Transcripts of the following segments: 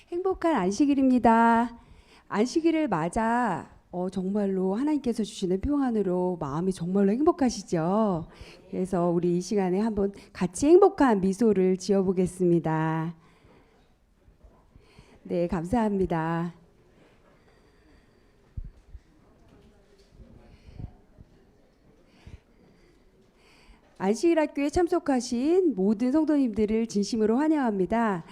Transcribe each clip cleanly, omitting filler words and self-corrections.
행복한 안식일입니다. 안식일을 맞아 정말로 하나님께서 주시는 평안으로 마음이 정말로 행복하시죠? 그래서 우리 이 시간에 한번 같이 행복한 미소를 지어보겠습니다. 네, 감사합니다. 안식일 학교에 참석하신 모든 성도님들을 진심으로 환영합니다.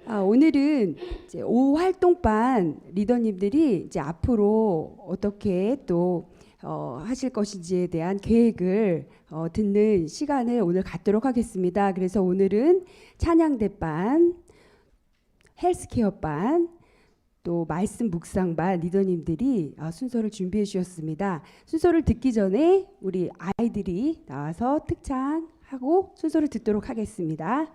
오늘은 이제 오후 활동반 리더님들이 이제 앞으로 어떻게 또 하실 것인지에 대한 계획을 듣는 시간을 오늘 갖도록 하겠습니다. 그래서 오늘은 찬양대반, 헬스케어반, 또 말씀 묵상반 리더님들이 순서를 준비해 주셨습니다. 순서를 듣기 전에 우리 아이들이 나와서 특창하고 순서를 듣도록 하겠습니다.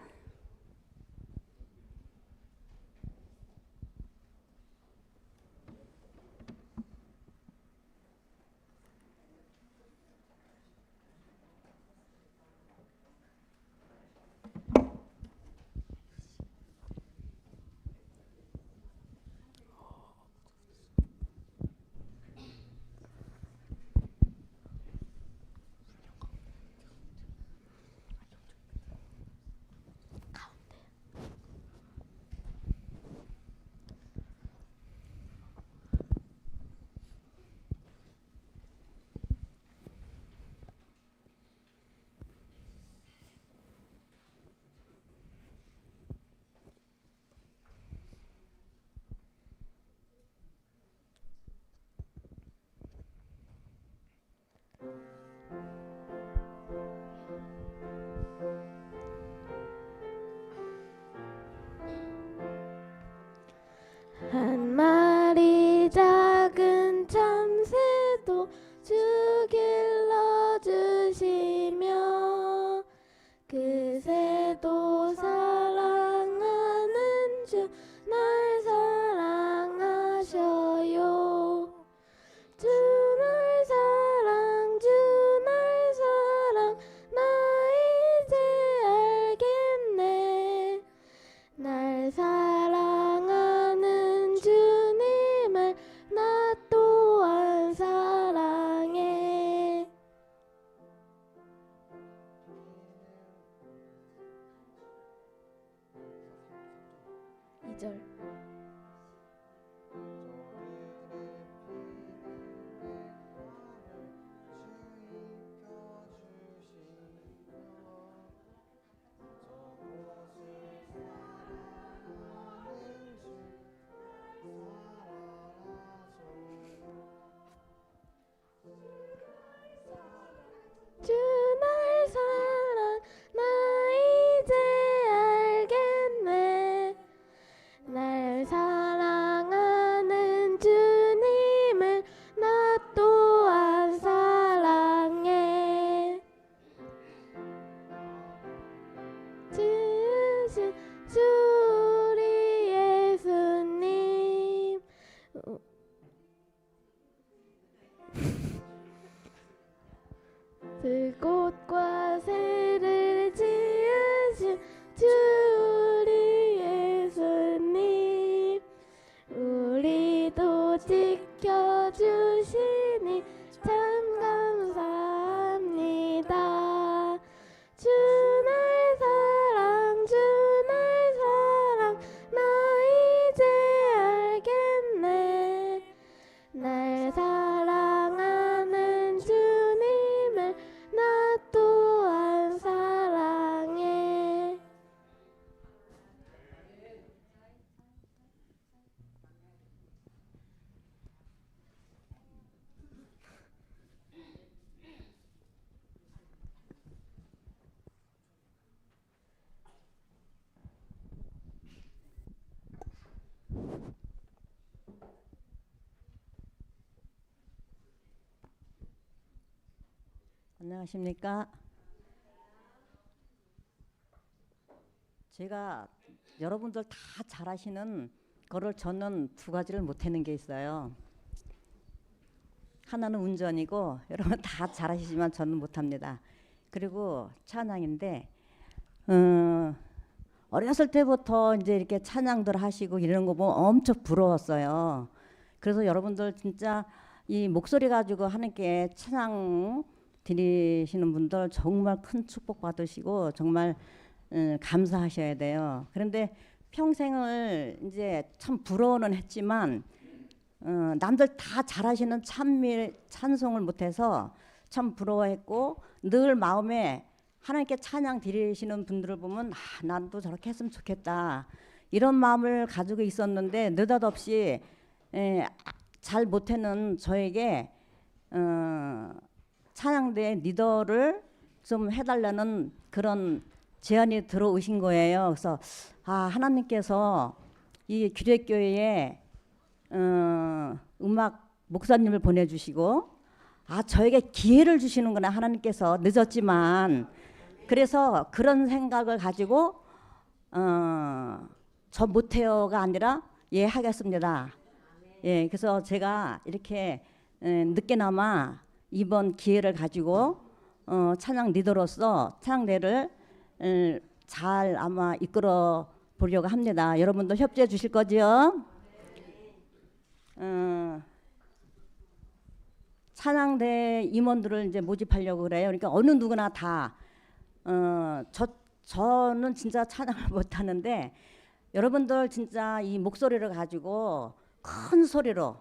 한 마리 작은 참새도 주 길러주시며 그 새도 사랑하는 주 날 사랑하셔요. 주 날 사랑, 주 날 사랑, 나 이제 알겠네. 날 사랑하는 주님을 나 또한 사랑해. 이절 주 날 사랑, 나 이제 알겠네. 날 사랑하는 주님을 나 또한 사랑해. 주신 주 우리 예수님. 들꽃과 새를 지으신 주 우리 예수님, 우리도 지켜주시니 참 감사합니다. 주 날 사랑, 주 날 사랑, 나 이제 알겠네. 날 사랑하는 주님을 나 또한 사랑해. 안녕하십니까? 제가 여러분들 다 잘하시는 거를 저는 두 가지를 못하는 게 있어요. 하나는 운전이고 여러분 다 잘하시지만 저는 못합니다. 그리고 찬양인데 어렸을 때부터 이제 이렇게 찬양들 하시고 이러는 거 보면 엄청 부러웠어요. 그래서 여러분들 진짜 이 목소리 가지고 하나님께 찬양 드리시는 분들 정말 큰 축복 받으시고 정말 감사하셔야 돼요. 그런데 평생을 이제 참 부러워는 했지만 남들 다 잘하시는 찬송을 못해서 참 부러워했고 늘 마음에 하나님께 찬양 드리시는 분들을 보면 나도 저렇게 했으면 좋겠다 이런 마음을 가지고 있었는데 느닷없이 잘 못하는 저에게 찬양대 리더를 좀 해달라는 그런 제안이 들어오신 거예요. 그래서 하나님께서 이 규례교회에 음악 목사님을 보내주시고 저에게 기회를 주시는구나 하나님께서 늦었지만 그래서 그런 생각을 가지고 저 못해요가 아니라 예 하겠습니다. 예, 그래서 제가 이렇게 늦게나마 이번 기회를 가지고 찬양 리더로서 찬양대를 잘 아마 이끌어 보려고 합니다. 여러분도 협조해 주실 거죠? 찬양대 임원들을 이제 모집하려고 그래요. 그러니까 어느 누구나 다 저는 진짜 찬양을 못 하는데 여러분들 진짜 이 목소리를 가지고 큰 소리로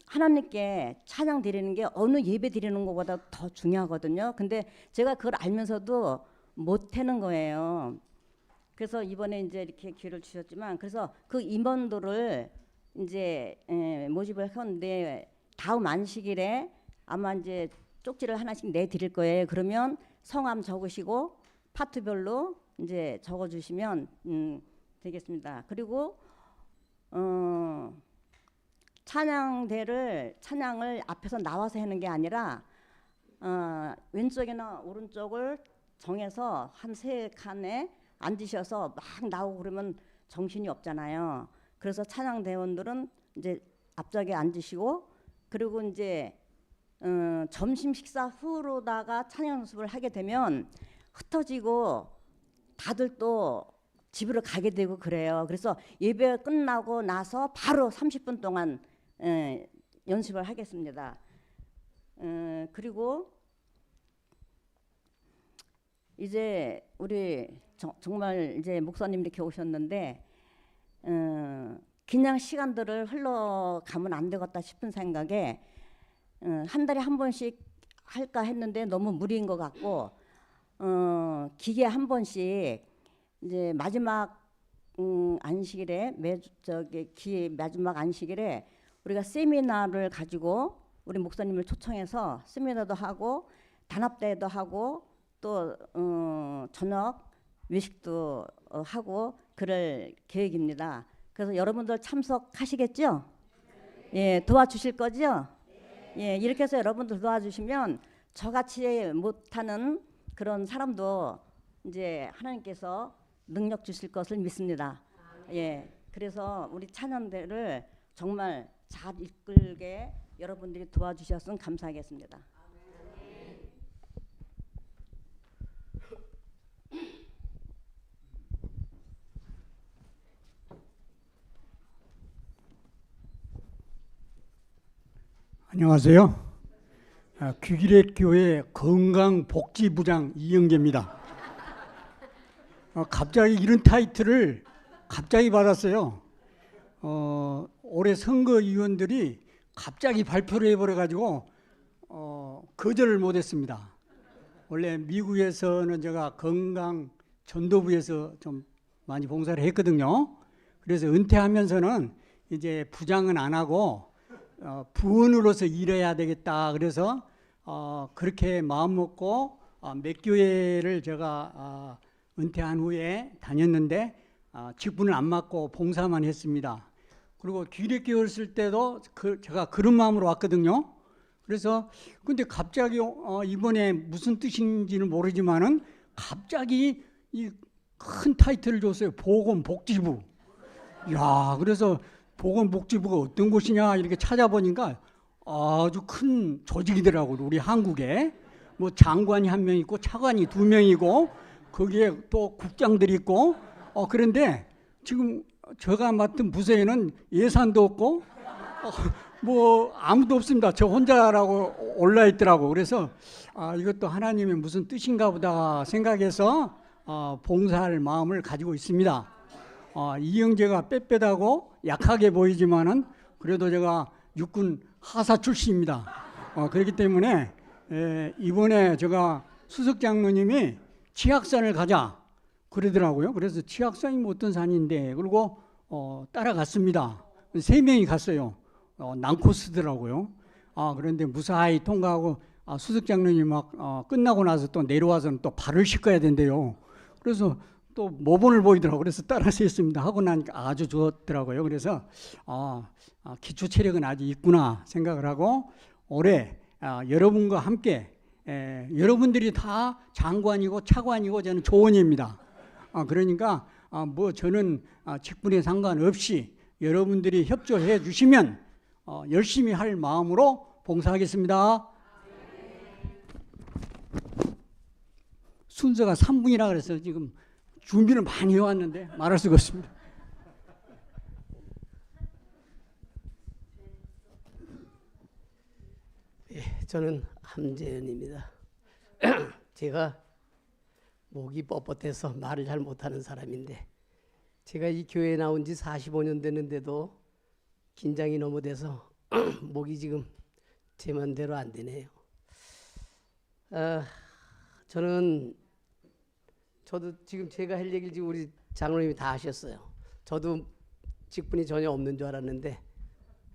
하나님께 찬양 드리는 게 어느 예배 드리는 것보다 더 중요하거든요. 근데 제가 그걸 알면서도 못 하는 거예요. 그래서 이번에 이제 이렇게 기회를 주셨지만 그래서 그 임원들을 이제 모집을 했는데 다음 안식일에 아마 이제 쪽지를 하나씩 내 드릴 거예요. 그러면 성함 적으시고 파트별로 이제 적어 주시면 되겠습니다. 그리고 찬양을 앞에서 나와서 하는 게 아니라 왼쪽이나 오른쪽을 정해서 한 세 칸에 앉으셔서 막 나오고 그러면 정신이 없잖아요. 그래서 찬양대원들은 이제 앞쪽에 앉으시고 그리고 이제 점심 식사 후로다가 찬양 연습을 하게 되면 흩어지고 다들 또 집으로 가게 되고 그래요. 그래서 예배 끝나고 나서 바로 30분 동안 연습을 하겠습니다. 그리고 이제 우리 정말 이제 목사님 이렇게 오셨는데 그냥 시간들을 흘러가면 안 되겠다 싶은 생각에 한 달에 한 번씩 할까 했는데 너무 무리인 것 같고 기계 한 번씩 이제 마지막 안식일에 마지막 안식일에 우리가 세미나를 가지고 우리 목사님을 초청해서 세미나도 하고 단합대회도 하고 또 저녁 외식도 하고 그럴 계획입니다. 그래서 여러분들 참석하시겠죠? 예, 도와주실 거죠? 예, 이렇게 해서 여러분들 도와주시면 저같이 못하는 그런 사람도 이제 하나님께서 능력 주실 것을 믿습니다. 예, 그래서 우리 찬양대를 정말 잘 이끌게 여러분들이 도와주셨으면 감사하겠습니다. 안녕하세요. 귀기렛교회 건강복지부장 이영재입니다. 갑자기 이런 타이틀을 갑자기 받았어요. 올해 선거위원들이 갑자기 발표를 해버려가지고 거절을 못했습니다. 원래 미국에서는 제가 건강 전도부에서 좀 많이 봉사를 했거든요. 그래서 은퇴하면서는 이제 부장은 안 하고 부원으로서 일해야 되겠다. 그래서 그렇게 마음 먹고 몇 교회를 제가 은퇴한 후에 다녔는데 직분을 안 맡고 봉사만 했습니다. 그리고 귀례교회를 쓸 때도 제가 그런 마음으로 왔거든요. 그래서 근데 갑자기 이번에 무슨 뜻인지는 모르지만은 갑자기 이 큰 타이틀을 줬어요. 보건복지부. 야, 그래서 보건복지부가 어떤 곳이냐 이렇게 찾아보니까 아주 큰 조직이더라고요. 우리 한국에 뭐 장관이 한 명 있고 차관이 2명이고 거기에 또 국장들이 있고 그런데 지금 제가 맡은 부서에는 예산도 없고 뭐 아무도 없습니다. 저 혼자라고 올라 있더라고. 그래서 이것도 하나님의 무슨 뜻인가 보다 생각해서 봉사할 마음을 가지고 있습니다. 이영재가 빽빽하고 약하게 보이지만은 그래도 제가 육군 하사 출신입니다. 그렇기 때문에 이번에 제가 수석 장로님이 치악산을 가자 그러더라고요. 그래서 치악산이 뭐 어떤 산인데 그리고 따라갔습니다. 3명이 갔어요. 난코스더라고요. 그런데 무사히 통과하고 수석 장로님이 막 끝나고 나서 또 내려와서는 또 발을 씻어야 된대요. 그래서 또 모본을 보이더라고요. 그래서 따라서 했습니다. 하고 나니까 아주 좋더라고요. 그래서 기초 체력은 아직 있구나 생각을 하고 올해 여러분과 함께 여러분들이 다 장관이고 차관이고 저는 조원입니다. 그러니까 뭐 저는 직분에 상관없이 여러분들이 협조해 주시면 열심히 할 마음으로 봉사하겠습니다. 순서가 3분이라 그래서 지금 준비를 많이 해왔는데 말할 수가 없습니다. 저는 함재현입니다. 제가 목이 뻣뻣해서 말을 잘 못하는 사람인데 제가 이 교회에 나온 지 45년 됐는데도 긴장이 너무 돼서 목이 지금 제 맘대로 안 되네요. 저도 지금 제가 할 얘기를 지금 우리 장로님이 다 하셨어요. 저도 직분이 전혀 없는 줄 알았는데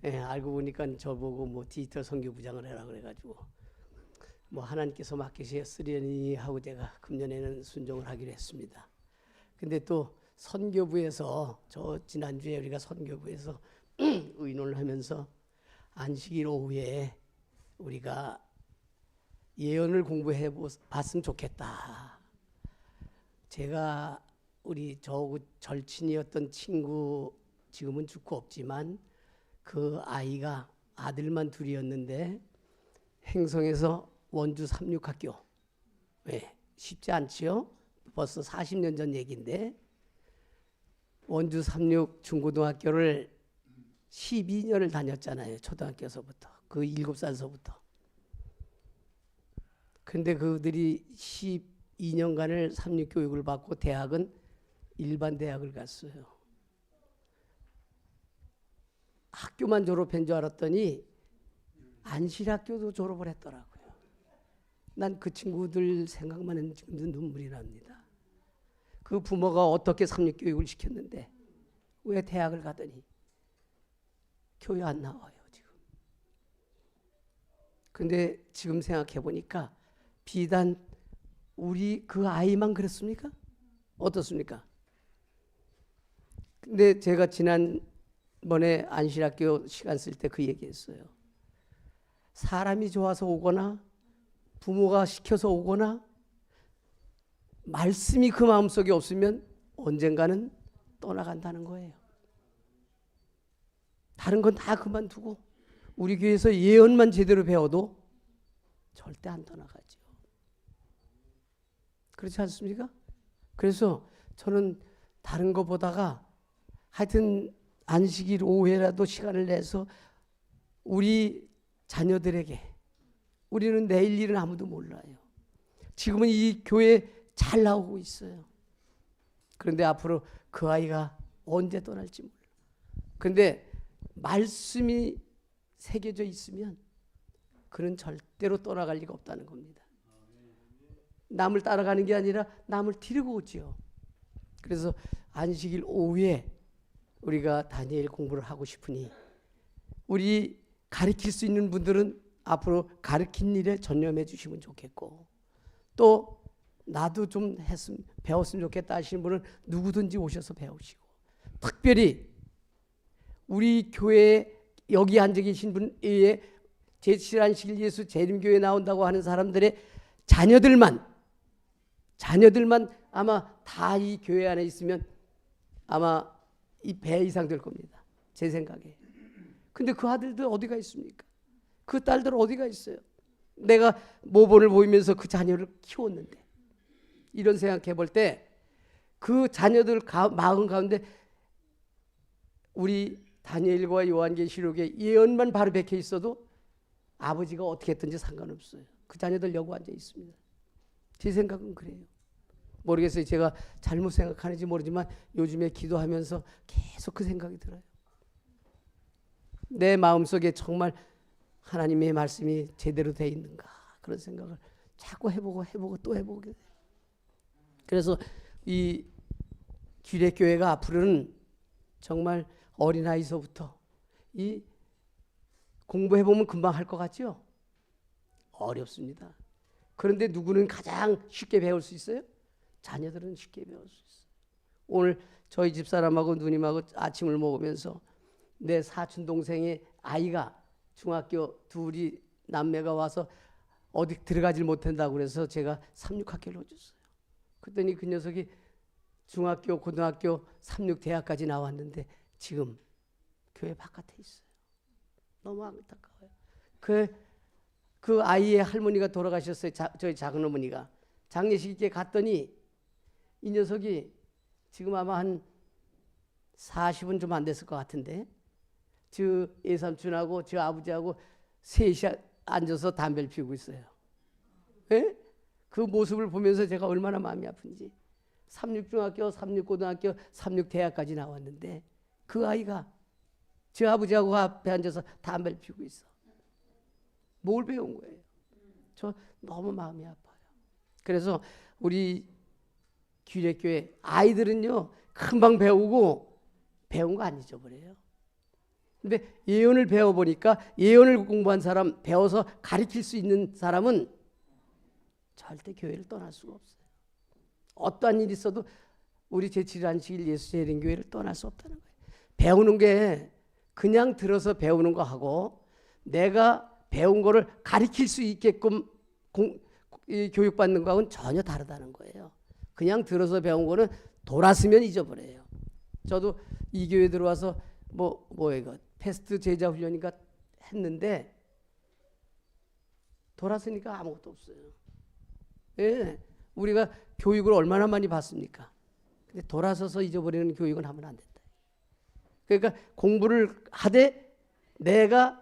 알고 보니까 저보고 뭐 디지털 선교부장을 해라 그래가지고 뭐 하나님께서 맡기셨으려니 하고 제가 금년에는 순종을 하기로 했습니다. 근데 또 선교부에서 저 지난주에 우리가 선교부에서 의논을 하면서 안식일 오후에 우리가 예언을 공부해 봤으면 좋겠다. 제가 우리 저 절친이었던 친구 지금은 죽고 없지만 그 아이가 아들만 둘이었는데 행성에서 원주 삼육학교 쉽지 않지요? 벌써 40년 전 얘기인데 원주 삼육 중고등학교를 12년을 다녔잖아요. 초등학교서부터 그 7살서부터. 근데 그들이 12년간을 삼육 교육을 받고 대학은 일반 대학을 갔어요. 학교만 졸업한 줄 알았더니 안실학교도 졸업을 했더라고요. 난 그 친구들 생각만 해도 지금도 눈물이 납니다. 그 부모가 어떻게 삼육 교육을 시켰는데 왜 대학을 가더니 교회 안 나와요 지금. 근데 지금 생각해 보니까 비단 우리 그 아이만 그랬습니까? 어떻습니까? 근데 제가 지난번에 안실학교 시간 쓸 때 그 얘기했어요. 사람이 좋아서 오거나 부모가 시켜서 오거나 말씀이 그 마음속에 없으면 언젠가는 떠나간다는 거예요. 다른 건 다 그만두고 우리 교회에서 예언만 제대로 배워도 절대 안 떠나가죠. 그렇지 않습니까? 그래서 저는 다른 거 보다가 하여튼 안식일 오후에라도 시간을 내서 우리 자녀들에게 우리는 내일 일은 아무도 몰라요. 지금은 이 교회 잘 나오고 있어요. 그런데 앞으로 그 아이가 언제 떠날지 몰라. 그런데 말씀이 새겨져 있으면 그는 절대로 떠나갈 리가 없다는 겁니다. 남을 따라가는 게 아니라 남을 데리고 오지요. 그래서 안식일 오후에 우리가 다니엘 공부를 하고 싶으니 우리 가르칠 수 있는 분들은 앞으로 가르친 일에 전념해 주시면 좋겠고 또 나도 좀 배웠으면 좋겠다 하시는 분은 누구든지 오셔서 배우시고 특별히 우리 교회에 여기 앉아 계신 분 외에 제7안식일 예수 재림교회 나온다고 하는 사람들의 자녀들만 아마 다 이 교회 안에 있으면 아마 이 배 이상 될 겁니다. 제 생각에. 근데 그 아들들 어디가 있습니까? 그 딸들 어디가 있어요? 내가 모본을 보이면서 그 자녀를 키웠는데 이런 생각해 볼 때 그 자녀들 마음 가운데 우리 다니엘과 요한계시록의 예언만 바로 박혀 있어도 아버지가 어떻게 했든지 상관없어요. 그 자녀들 여기 앉아 있습니다. 제 생각은 그래요. 모르겠어요. 제가 잘못 생각하는지 모르지만 요즘에 기도하면서 계속 그 생각이 들어요. 내 마음속에 정말 하나님의 말씀이 제대로 되어 있는가 그런 생각을 자꾸 해보고 또 해보게 돼요. 그래서 이 기획교회가 앞으로는 정말 어린아이서부터 이 공부해보면 금방 할 것 같죠? 어렵습니다. 그런데 누구는 가장 쉽게 배울 수 있어요? 자녀들은 쉽게 배울 수 있어요. 오늘 저희 집사람하고 누님하고 아침을 먹으면서 내 사촌 동생의 아이가 중학교 둘이 남매가 와서 어디 들어가질 못한다고 그래서 제가 삼육학교를 넣어줬어요. 그랬더니 그 녀석이 중학교, 고등학교, 삼육대학까지 나왔는데 지금 교회 바깥에 있어요. 너무 안타까워요. 그 아이의 할머니가 돌아가셨어요. 저희 작은 어머니가. 장례식에 갔더니 이 녀석이 지금 아마 한 40은 좀 안 됐을 것 같은데 저 예삼촌하고 저 아버지하고 셋이 앉아서 담배를 피우고 있어요. 예? 그 모습을 보면서 제가 얼마나 마음이 아픈지. 삼육중학교, 삼육고등학교, 삼육대학까지 나왔는데 그 아이가 저 아버지하고 앞에 앉아서 담배를 피우고 있어. 뭘 배운 거예요? 저 너무 마음이 아파요. 그래서 우리 기획교회 아이들은요 금방 배우고 배운 거 안 잊어버려요. 근데 예언을 배워보니까 예언을 공부한 사람, 배워서 가르칠 수 있는 사람은 절대 교회를 떠날 수가 없어요. 어떠한 일이 있어도 우리 제7안식일 예수재림교회를 떠날 수 없다는 거예요. 배우는 게 그냥 들어서 배우는 거 하고 내가 배운 거를 가르칠 수 있게끔 교육받는 거하고는 전혀 다르다는 거예요. 그냥 들어서 배운 거는 돌았으면 잊어버려요. 저도 이 교회 들어와서 이거 패스트 제자 훈련인가 했는데 돌았으니까 아무것도 없어요. 예, 우리가 교육을 얼마나 많이 받습니까? 근데 돌아서서 잊어버리는 교육은 하면 안 된다. 그러니까 공부를 하되 내가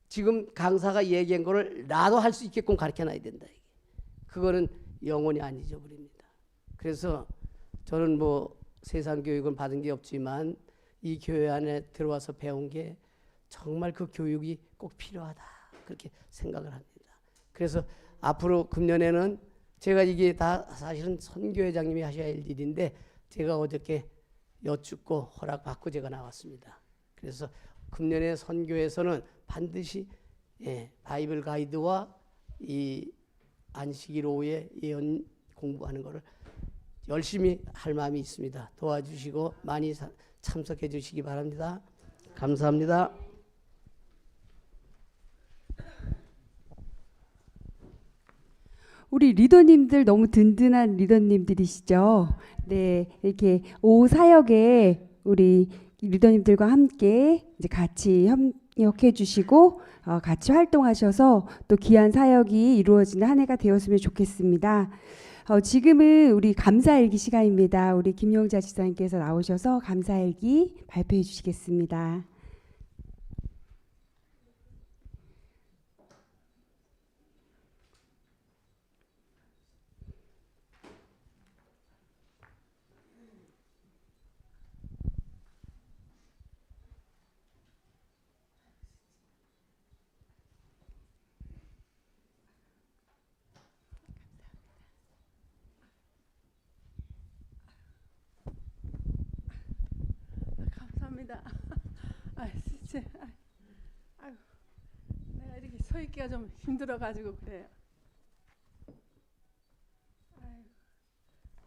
지금 강사가 얘기한 거를 나도 할 수 있게끔 가르쳐놔야 된다. 그거는 영원히 안 잊어버립니다. 그래서 저는 세상 교육은 받은 게 없지만 이 교회 안에 들어와서 배운 게 정말 그 교육이 꼭 필요하다 그렇게 생각을 합니다. 그래서 앞으로 금년에는 제가 이게 다 사실은 선교회장님이 하셔야 할 일인데 제가 어저께 여쭙고 허락받고 제가 나왔습니다. 그래서 금년에 선교에서는 반드시 바이블 가이드와 이 안식일 오후에 예언 공부하는 것을 열심히 할 마음이 있습니다. 도와주시고 많이 참석해 주시기 바랍니다. 감사합니다. 우리 리더님들 너무 든든한 리더님들이시죠. 네, 이렇게 오후 사역에 우리 리더님들과 함께 이제 같이 협력해 주시고 같이 활동하셔서 또 귀한 사역이 이루어지는 한 해가 되었으면 좋겠습니다. 지금은 우리 감사일기 시간입니다. 우리 김용자 지사님께서 나오셔서 감사일기 발표해 주시겠습니다. 감사합니다. 진짜, 아유, 내가 이렇게 서 있기가 좀 힘들어가지고 그래요. 아유,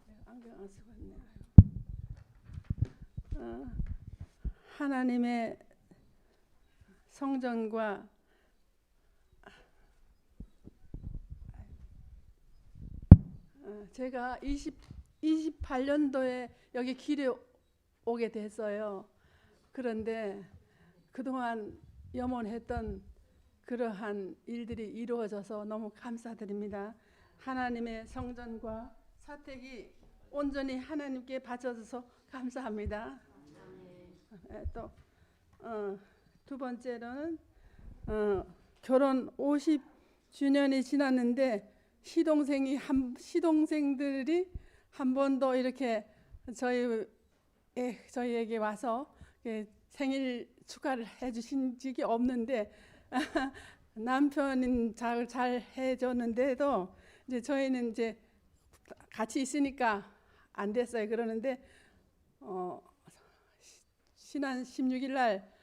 내가 안경 안 쓰고 있네. 하나님의 성전과 제가 28년도에 여기 길에 오게 됐어요. 그런데 그동안 염원했던 그러한 일들이 이루어져서 너무 감사드립니다. 하나님의 성전과 사택이 온전히 하나님께 바쳐져서 감사합니다. 또 두 번째로는 결혼 50주년이 지났는데 시동생들이 한 번도 이렇게 저희에게 와서 생일 축하를 해주신 적이 없는데 남편은 잘 해줬는데도 이제 저희는 이제 같이 있으니까 안 됐어요. 그러는데 신안 16일 날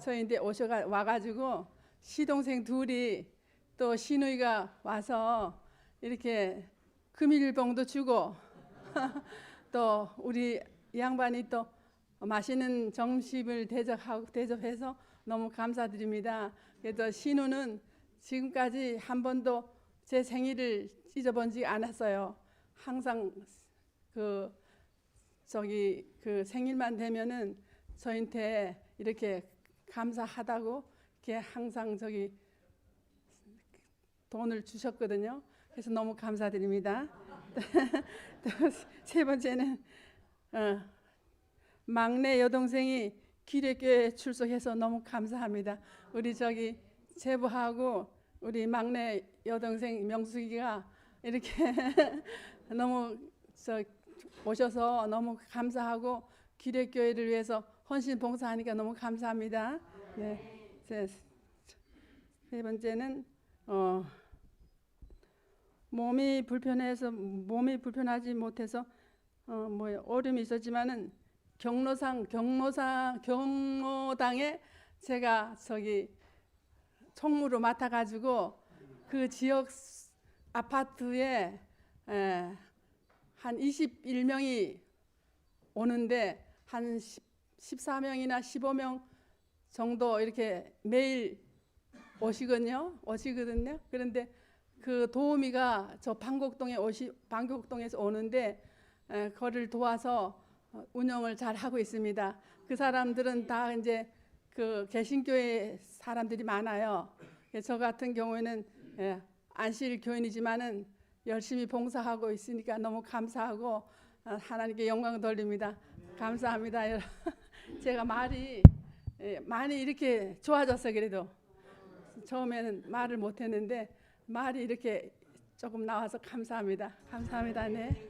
저희한테 와가지고 시동생 둘이 또 시누이가 와서 이렇게 금일봉도 주고 또 우리 양반이 또 맛있는 점심을 대접해서 너무 감사드립니다. 그래서 신우는 지금까지 한 번도 제 생일을 잊어본 지 않았어요. 항상 그 생일만 되면은 저한테 이렇게 감사하다고 이렇게 항상 돈을 주셨거든요. 그래서 너무 감사드립니다. 또 세 번째는 막내 여동생이 기례교회 출석해서 너무 감사합니다. 우리 제부하고 우리 막내 여동생 명숙이가 이렇게 너무 오셔서 너무 감사하고 기례교회를 위해서 헌신 봉사하니까 너무 감사합니다. 네. 세 번째는 몸이 불편하지 못해서 어려움이 있었지만은 경로당에 제가 총무로 맡아가지고 그 지역 아파트에 한 21명이 오는데 한 14명이나 15명 정도 이렇게 매일 오시거든요. 그런데 그 도우미가 저 방곡동에서 오는데 그거를 도와서 운영을 잘 하고 있습니다. 그 사람들은 다 이제 그 개신교회 사람들이 많아요. 저 같은 경우에는 안실 교인이지만은 열심히 봉사하고 있으니까 너무 감사하고 하나님께 영광 돌립니다. 감사합니다. 제가 말이 많이 이렇게 좋아졌어요. 그래도 처음에는 말을 못했는데 말이 이렇게 조금 나와서 감사합니다. 감사합니다. 네.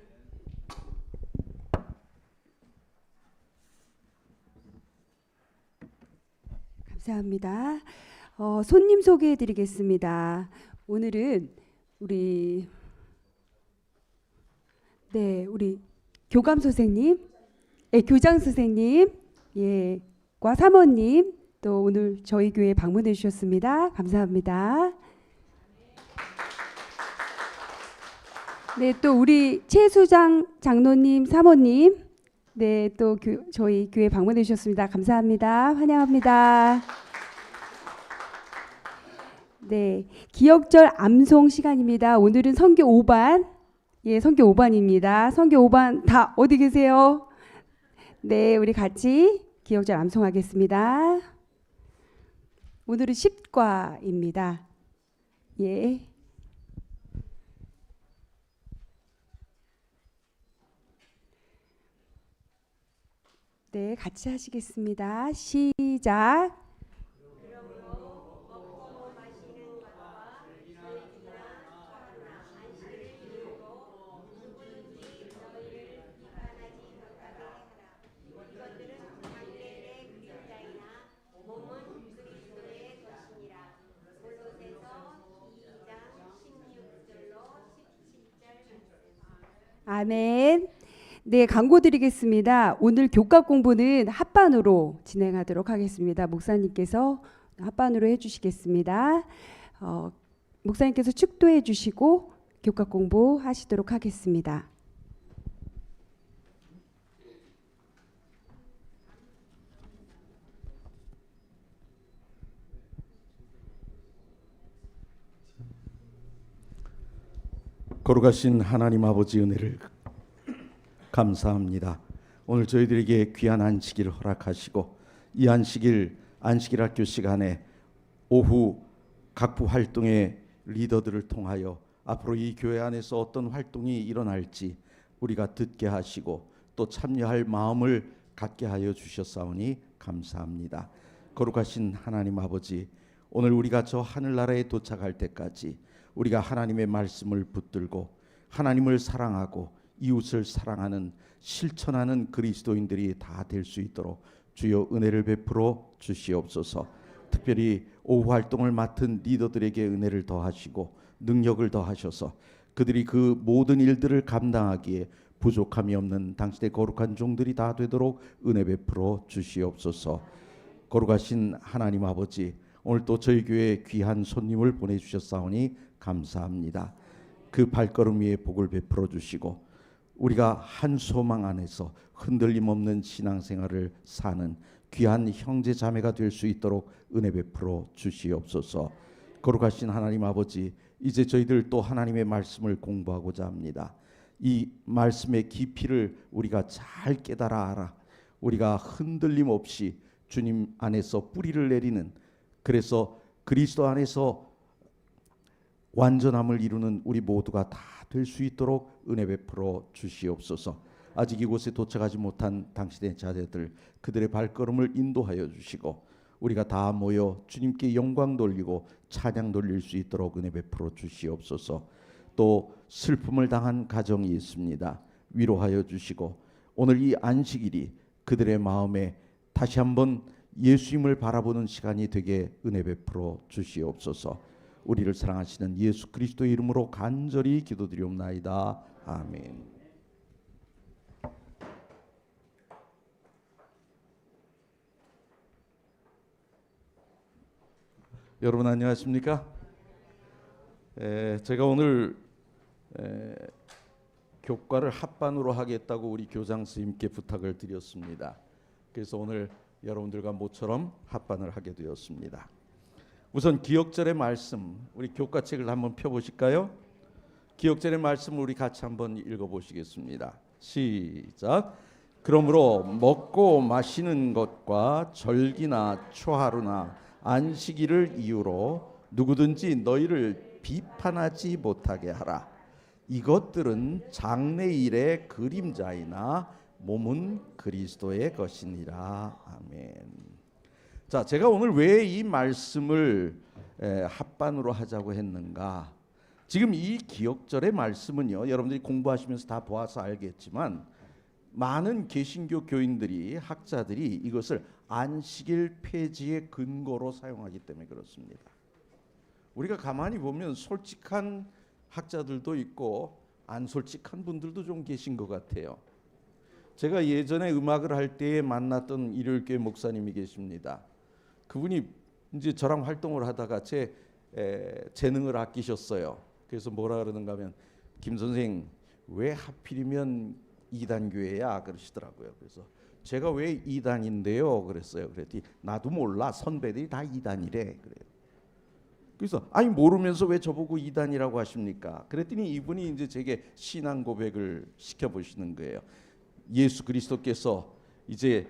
감사합니다. 손님 소개해드리겠습니다. 오늘은 우리 교감 선생님, 교장 선생님, 과 사모님 또 오늘 저희 교회에 방문해 주셨습니다. 감사합니다. 네, 또 우리 최수장 장로님, 사모님, 또 저희 교회 방문해 주셨습니다. 감사합니다. 환영합니다. 네, 기억절 암송 시간입니다. 오늘은 선교 5반, 선교 5반입니다. 선교 5반 다 어디 계세요? 네, 우리 같이 기억절 암송하겠습니다. 오늘은 10과입니다. 네, 같이 하시겠습니다. 시작. 아멘. 네, 광고 드리겠습니다. 오늘 교과 공부는 합반으로 진행하도록 하겠습니다. 목사님께서 합반으로 해주시겠습니다. 목사님께서 축도해 주시고 교과 공부 하시도록 하겠습니다. 거룩하신 하나님 아버지 은혜를 감사합니다. 오늘 저희들에게 귀한 안식일을 허락하시고 이 안식일 학교 시간에 오후 각부 활동의 리더들을 통하여 앞으로 이 교회 안에서 어떤 활동이 일어날지 우리가 듣게 하시고 또 참여할 마음을 갖게 하여 주셨사오니 감사합니다. 거룩하신 하나님 아버지, 오늘 우리가 저 하늘나라에 도착할 때까지 우리가 하나님의 말씀을 붙들고 하나님을 사랑하고 이웃을 사랑하는 실천하는 그리스도인들이 다 될 수 있도록 주여 은혜를 베풀어 주시옵소서. 특별히 오후 활동을 맡은 리더들에게 은혜를 더하시고 능력을 더하셔서 그들이 그 모든 일들을 감당하기에 부족함이 없는 당신의 거룩한 종들이 다 되도록 은혜 베풀어 주시옵소서. 거룩하신 하나님 아버지, 오늘 또 저희 교회에 귀한 손님을 보내주셨사오니 감사합니다. 그 발걸음 위에 복을 베풀어 주시고 우리가 한 소망 안에서 흔들림 없는 신앙생활을 사는 귀한 형제 자매가 될 수 있도록 은혜 베풀어 주시옵소서. 거룩하신 하나님 아버지, 이제 저희들 또 하나님의 말씀을 공부하고자 합니다. 이 말씀의 깊이를 우리가 잘 깨달아 알아 우리가 흔들림 없이 주님 안에서 뿌리를 내리는, 그래서 그리스도 안에서 완전함을 이루는 우리 모두가 다 될 수 있도록 은혜 베풀어 주시옵소서. 아직 이곳에 도착하지 못한 당신의 자녀들, 그들의 발걸음을 인도하여 주시고 우리가 다 모여 주님께 영광 돌리고 찬양 돌릴 수 있도록 은혜 베풀어 주시옵소서. 또 슬픔을 당한 가정이 있습니다. 위로하여 주시고 오늘 이 안식일이 그들의 마음에 다시 한번 예수님을 바라보는 시간이 되게 은혜 베풀어 주시옵소서. 우리를 사랑하시는 예수 그리스도의 이름으로 간절히 기도드리옵나이다. 아멘. 여러분 안녕하십니까? 제가 오늘 교과를 합반으로 하겠다고 우리 교장 선생님께 부탁을 드렸습니다. 그래서 오늘 여러분들과 모처럼 합반을 하게 되었습니다. 우선 기억절의 말씀, 우리 교과책을 한번 펴보실까요? 기억절의 말씀을 우리 같이 한번 읽어보시겠습니다. 시작. 그러므로 먹고 마시는 것과 절기나 초하루나 안식일을 이유로 누구든지 너희를 비판하지 못하게 하라. 이것들은 장래일의 그림자이나 몸은 그리스도의 것이니라. 아멘. 자, 제가 오늘 왜 이 말씀을 합반으로 하자고 했는가? 지금 이 기억절의 말씀은요, 여러분들이 공부하시면서 다 보아서 알겠지만 많은 개신교 교인들이, 학자들이 이것을 안식일 폐지의 근거로 사용하기 때문에 그렇습니다. 우리가 가만히 보면 솔직한 학자들도 있고 안 솔직한 분들도 좀 계신 것 같아요. 제가 예전에 음악을 할 때에 만났던 일요일교회 목사님이 계십니다. 그분이 이제 저랑 활동을 하다가 제 재능을 아끼셨어요. 그래서 뭐라 그러는가 하면, 김 선생 왜 하필이면 이단교회야 그러시더라고요. 그래서 제가 왜 이단인데요 그랬어요. 그랬더니 나도 몰라, 선배들이 다 이단이래 그래요. 그래서 아니 모르면서 왜 저보고 이단이라고 하십니까? 그랬더니 이분이 이제 제게 신앙 고백을 시켜보시는 거예요. 예수 그리스도께서 이제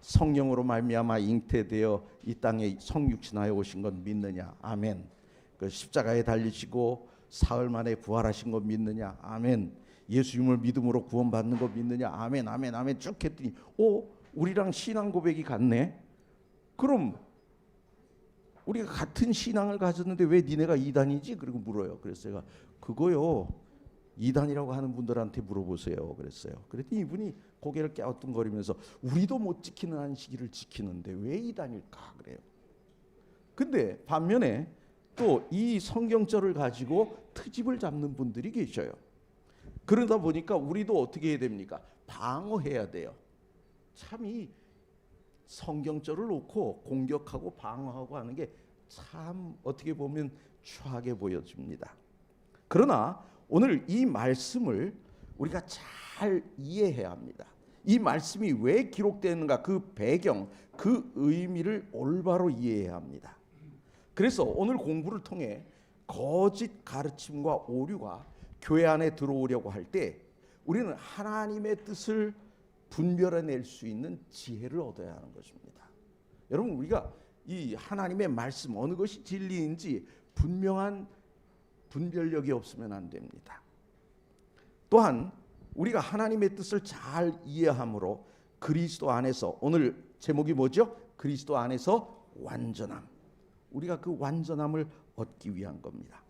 성령으로 말미암아 잉태되어 이 땅에 성육신하여 오신 건 믿느냐? 아멘. 그 십자가에 달리시고 사흘 만에 부활하신 거 믿느냐? 아멘. 예수님을 믿음으로 구원받는 거 믿느냐? 아멘, 아멘, 아멘 쭉 했더니 우리랑 신앙 고백이 같네. 그럼 우리가 같은 신앙을 가졌는데 왜 니네가 이단이지? 그리고 물어요. 그래서 제가 그거요, 이단이라고 하는 분들한테 물어보세요 그랬어요. 그랬더니 이분이 고개를 갸우뚱거리면서 우리도 못 지키는 안식일을 지키는데 왜 이단일까 그래요. 근데 반면에 또 이 성경절을 가지고 트집을 잡는 분들이 계셔요. 그러다 보니까 우리도 어떻게 해야 됩니까? 방어해야 돼요. 참 이 성경절을 놓고 공격하고 방어하고 하는 게 참 어떻게 보면 추하게 보여집니다. 그러나 오늘 이 말씀을 우리가 잘 이해해야 합니다. 이 말씀이 왜 기록되는가, 그 배경, 그 의미를 올바로 이해해야 합니다. 그래서 오늘 공부를 통해 거짓 가르침과 오류가 교회 안에 들어오려고 할 때 우리는 하나님의 뜻을 분별해낼 수 있는 지혜를 얻어야 하는 것입니다. 여러분, 우리가 이 하나님의 말씀 어느 것이 진리인지 분명한 분별력이 없으면 안 됩니다. 또한 우리가 하나님의 뜻을 잘 이해함으로 그리스도 안에서, 오늘 제목이 뭐죠? 그리스도 안에서 완전함. 우리가 그 완전함을 얻기 위한 겁니다.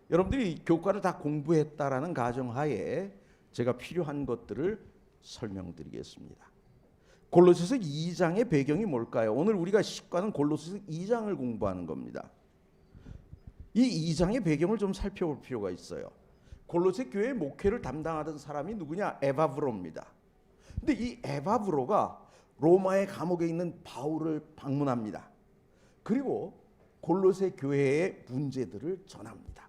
여러분들이 교과를 다 공부했다라는 가정하에 제가 필요한 것들을 설명드리겠습니다. 골로새서 2장의 배경이 뭘까요? 오늘 우리가 식과는 골로새서 2장을 공부하는 겁니다. 이 2장의 배경을 좀 살펴볼 필요가 있어요. 골로새 교회의 목회를 담당하던 사람이 누구냐? 에바브로입니다. 근데 이 에바브로가 로마의 감옥에 있는 바울을 방문합니다. 그리고 골로새 교회의 문제들을 전합니다.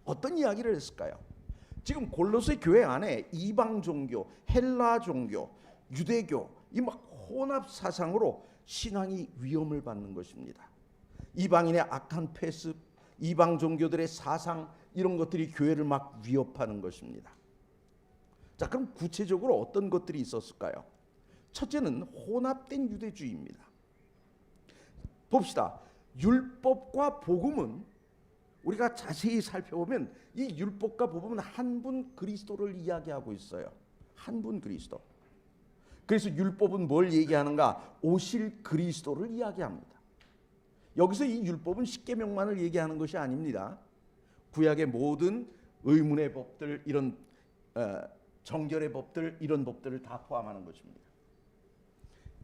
어떤 이야기를 했을까요? 지금 골로새 교회 안에 이방 종교, 헬라 종교, 유대교 이 막 혼합 사상으로 신앙이 위험을 받는 것입니다. 이방인의 악한 패습, 이방 종교들의 사상 이런 것들이 교회를 막 위협하는 것입니다. 자, 그럼 구체적으로 어떤 것들이 있었을까요? 첫째는 혼합된 유대주의입니다. 봅시다. 율법과 복음은 우리가 자세히 살펴보면 이 율법과 복음은 한 분 그리스도를 이야기하고 있어요. 한 분 그리스도. 그래서 율법은 뭘 얘기하는가? 오실 그리스도를 이야기합니다. 여기서 이 율법은 십계명만을 얘기하는 것이 아닙니다. 구약의 모든 의문의 법들, 이런 정결의 법들, 이런 법들을 다 포함하는 것입니다.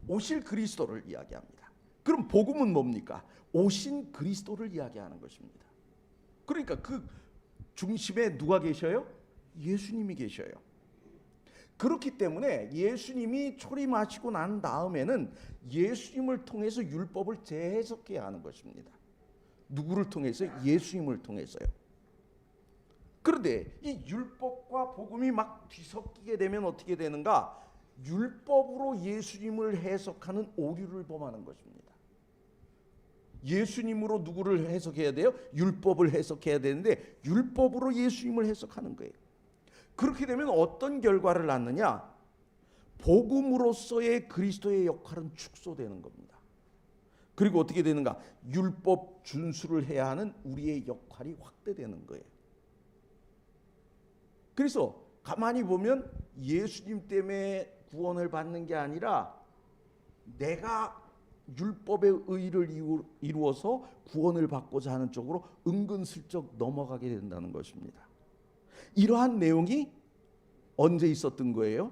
오실 그리스도를 이야기합니다. 그럼 복음은 뭡니까? 오신 그리스도를 이야기하는 것입니다. 그러니까 그 중심에 누가 계셔요? 예수님이 계셔요. 그렇기 때문에 예수님이 초림하시고 난 다음에는 예수님을 통해서 율법을 재해석해야 하는 것입니다. 누구를 통해서? 예수님을 통해서요. 그런데 이 율법과 복음이 막 뒤섞이게 되면 어떻게 되는가? 율법으로 예수님을 해석하는 오류를 범하는 것입니다. 예수님으로 누구를 해석해야 돼요? 율법을 해석해야 되는데 율법으로 예수님을 해석하는 거예요. 그렇게 되면 어떤 결과를 낳느냐? 복음으로서의 그리스도의 역할은 축소되는 겁니다. 그리고 어떻게 되는가? 율법 준수를 해야 하는 우리의 역할이 확대되는 거예요. 그래서 가만히 보면 예수님 때문에 구원을 받는 게 아니라 내가 율법의 의를 이루어서 구원을 받고자 하는 쪽으로 은근슬쩍 넘어가게 된다는 것입니다. 이러한 내용이 언제 있었던 거예요?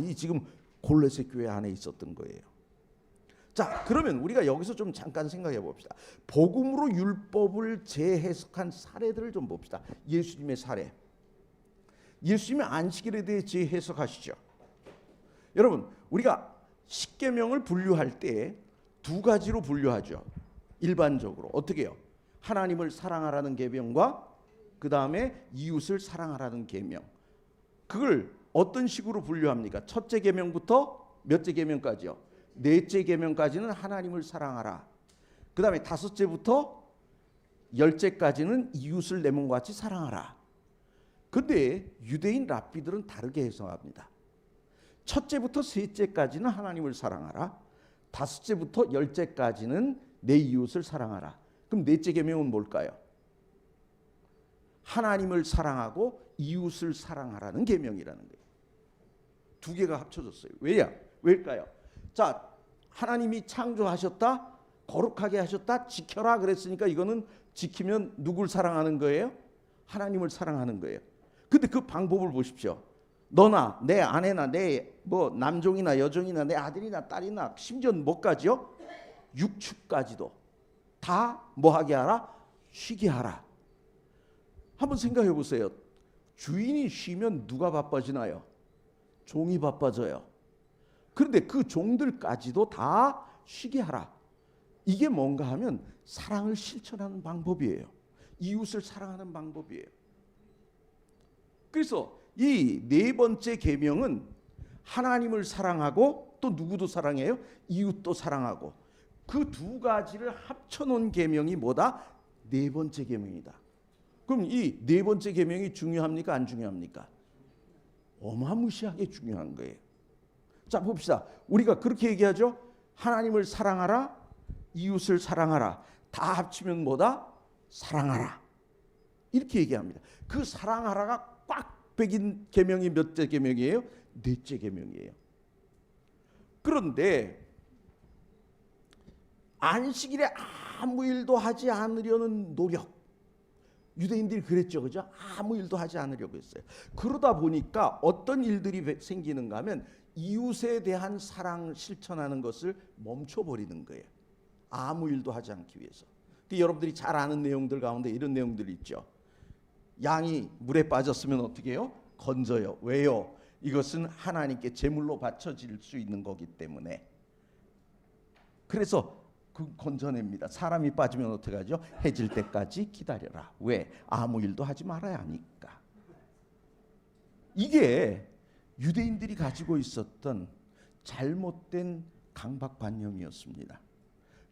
이 지금 골로새 교회 안에 있었던 거예요. 자, 그러면 우리가 여기서 좀 잠깐 생각해 봅시다. 복음으로 율법을 재해석한 사례들을 좀 봅시다. 예수님의 사례. 예수님의 안식일에 대해 재해석하시죠. 여러분, 우리가 십계명을 분류할 때 두 가지로 분류하죠. 일반적으로 어떻게 해요? 하나님을 사랑하라는 계명과 그 다음에 이웃을 사랑하라는 계명. 그걸 어떤 식으로 분류합니까? 첫째 계명부터 몇째 계명까지요? 넷째 계명까지는 하나님을 사랑하라. 그 다음에 다섯째부터 열째까지는 이웃을 내 몸과 같이 사랑하라. 근데 유대인 랍비들은 다르게 해석합니다. 첫째부터 셋째까지는 하나님을 사랑하라. 다섯째부터 열째까지는 내 이웃을 사랑하라. 그럼 넷째 계명은 뭘까요? 하나님을 사랑하고 이웃을 사랑하라는 계명이라는 거예요. 두 개가 합쳐졌어요. 왜일까요? 자, 하나님이 창조하셨다, 거룩하게 하셨다, 지켜라 그랬으니까 이거는 지키면 누굴 사랑하는 거예요? 하나님을 사랑하는 거예요. 근데 그 방법을 보십시오. 너나 내 아내나 내 남종이나 여종이나 내 아들이나 딸이나 심지어 뭐까지요? 육축까지도 다 뭐하게 하라? 쉬게 하라. 한번 생각해 보세요. 주인이 쉬면 누가 바빠지나요? 종이 바빠져요. 그런데 그 종들까지도 다 쉬게 하라. 이게 뭔가 하면 사랑을 실천하는 방법이에요. 이웃을 사랑하는 방법이에요. 그래서 이 네 번째 계명은 하나님을 사랑하고 또 누구도 사랑해요? 이웃도 사랑하고. 그 두 가지를 합쳐놓은 계명이 뭐다? 네 번째 계명이다. 그럼 이 네 번째 계명이 중요합니까? 안 중요합니까? 어마무시하게 중요한 거예요. 자, 봅시다. 우리가 그렇게 얘기하죠. 하나님을 사랑하라, 이웃을 사랑하라. 다 합치면 뭐다? 사랑하라. 이렇게 얘기합니다. 그 사랑하라가 꽉 백인 계명이 몇째 계명이에요? 넷째 계명이에요. 그런데 안식일에 아무 일도 하지 않으려는 노력, 유대인들이 그랬죠, 그죠? 아무 일도 하지 않으려고 했어요. 그러다 보니까 어떤 일들이 생기는가 하면 이웃에 대한 사랑 실천하는 것을 멈춰버리는 거예요. 아무 일도 하지 않기 위해서. 여러분들이 잘 아는 내용들 가운데 이런 내용들이 있죠. 양이 물에 빠졌으면 어떻게 해요? 건져요. 왜요? 이것은 하나님께 제물로 바쳐질 수 있는 거기 때문에. 그래서 그 건져냅니다. 사람이 빠지면 어떻게 하죠? 해질 때까지 기다려라. 왜? 아무 일도 하지 말아야 하니까. 이게 유대인들이 가지고 있었던 잘못된 강박관념이었습니다.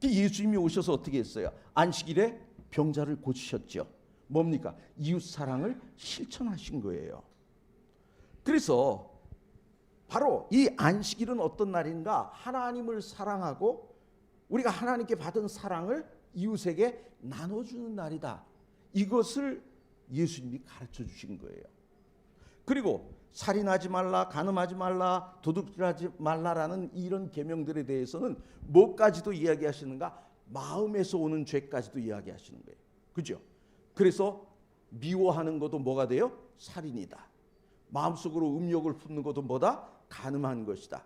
예수님이 오셔서 어떻게 했어요? 안식일에 병자를 고치셨죠. 뭡니까? 이웃 사랑을 실천하신 거예요. 그래서 바로 이 안식일은 어떤 날인가? 하나님을 사랑하고 우리가 하나님께 받은 사랑을 이웃에게 나눠주는 날이다. 이것을 예수님이 가르쳐 주신 거예요. 그리고 살인하지 말라, 간음하지 말라, 도둑질하지 말라라는 이런 계명들에 대해서는 뭐까지도 이야기하시는가? 마음에서 오는 죄까지도 이야기하시는 거예요. 그죠? 그래서 미워하는 것도 뭐가 돼요? 살인이다. 마음속으로 음욕을 품는 것도 뭐다? 간음한 것이다.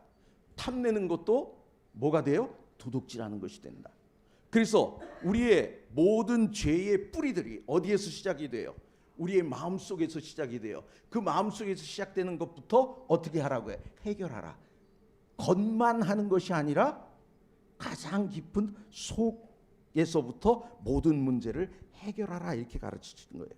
탐내는 것도 뭐가 돼요? 도둑질하는 것이 된다. 그래서 우리의 모든 죄의 뿌리들이 어디에서 시작이 돼요? 우리의 마음속에서 시작이 돼요. 그 마음속에서 시작되는 것부터 어떻게 하라고 해? 해결하라. 겉만 하는 것이 아니라 가장 깊은 속에서부터 모든 문제를 해결하라, 이렇게 가르치시는 거예요.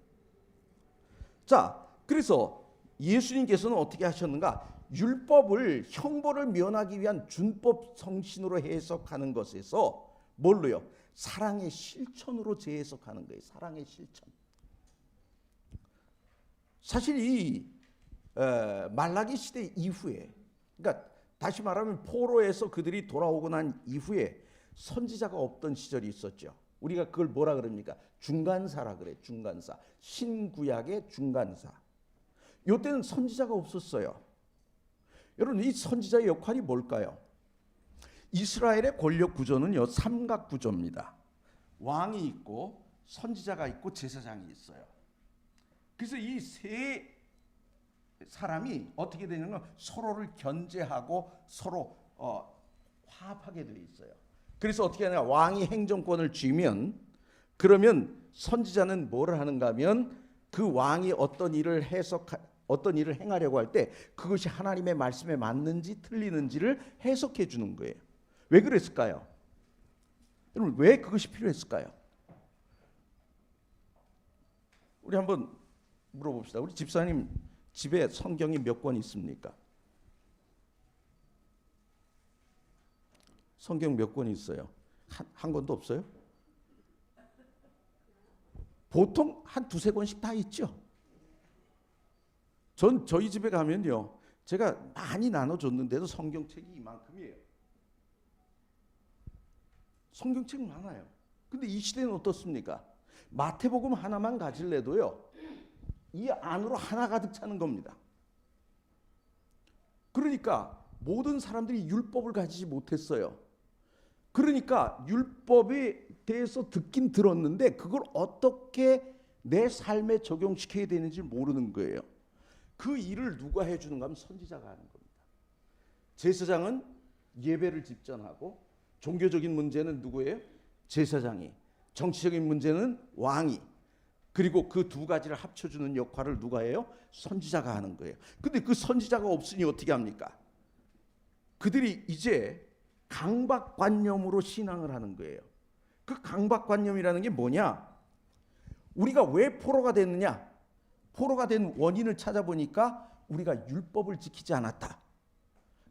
자, 그래서 예수님께서는 어떻게 하셨는가? 율법을 형벌을 면하기 위한 준법 성신으로 해석하는 것에서 뭘로요? 사랑의 실천으로 재해석하는 거예요. 사랑의 실천. 사실 이 말라기 시대 이후에, 그러니까 다시 말하면 포로에서 그들이 돌아오고 난 이후에 선지자가 없던 시절이 있었죠. 우리가 그걸 뭐라 그럽니까? 중간사라 그래. 중간사. 신구약의 중간사. 이때는 선지자가 없었어요. 여러분, 이 선지자의 역할이 뭘까요? 이스라엘의 권력 구조는요, 삼각 구조입니다. 왕이 있고 선지자가 있고 제사장이 있어요. 그래서 이 세 사람이 어떻게 되냐면 서로를 견제하고 서로 화합하게 되어 있어요. 그래서 어떻게 하냐? 왕이 행정권을 쥐면, 그러면 선지자는 뭐를 하는가 하면 그 왕이 어떤 일을 행하려고 할 때 그것이 하나님의 말씀에 맞는지 틀리는지를 해석해 주는 거예요. 왜 그랬을까요? 여러분, 왜 그것이 필요했을까요? 우리 한번 물어봅시다. 우리 집사님 집에 성경이 몇 권 있습니까? 성경 몇 권 있어요? 한 권도 없어요? 보통 한 두세 권씩 다 있죠. 저희 집에 가면요, 제가 많이 나눠줬는데도 성경책이 이만큼이에요. 성경책 많아요. 근데 이 시대는 어떻습니까? 마태복음 하나만 가질래도요, 이 안으로 하나 가득 차는 겁니다. 그러니까 모든 사람들이 율법을 가지지 못했어요. 그러니까 율법에 대해서 듣긴 들었는데 그걸 어떻게 내 삶에 적용시켜야 되는지 모르는 거예요. 그 일을 누가 해주는가 하면 선지자가 하는 겁니다. 제사장은 예배를 집전하고, 종교적인 문제는 누구예요? 제사장이, 정치적인 문제는 왕이, 그리고 그 두 가지를 합쳐주는 역할을 누가 해요? 선지자가 하는 거예요. 근데 그 선지자가 없으니 어떻게 합니까? 그들이 이제 강박관념으로 신앙을 하는 거예요. 그 강박관념이라는 게 뭐냐? 우리가 왜 포로가 됐느냐? 포로가 된 원인을 찾아보니까 우리가 율법을 지키지 않았다.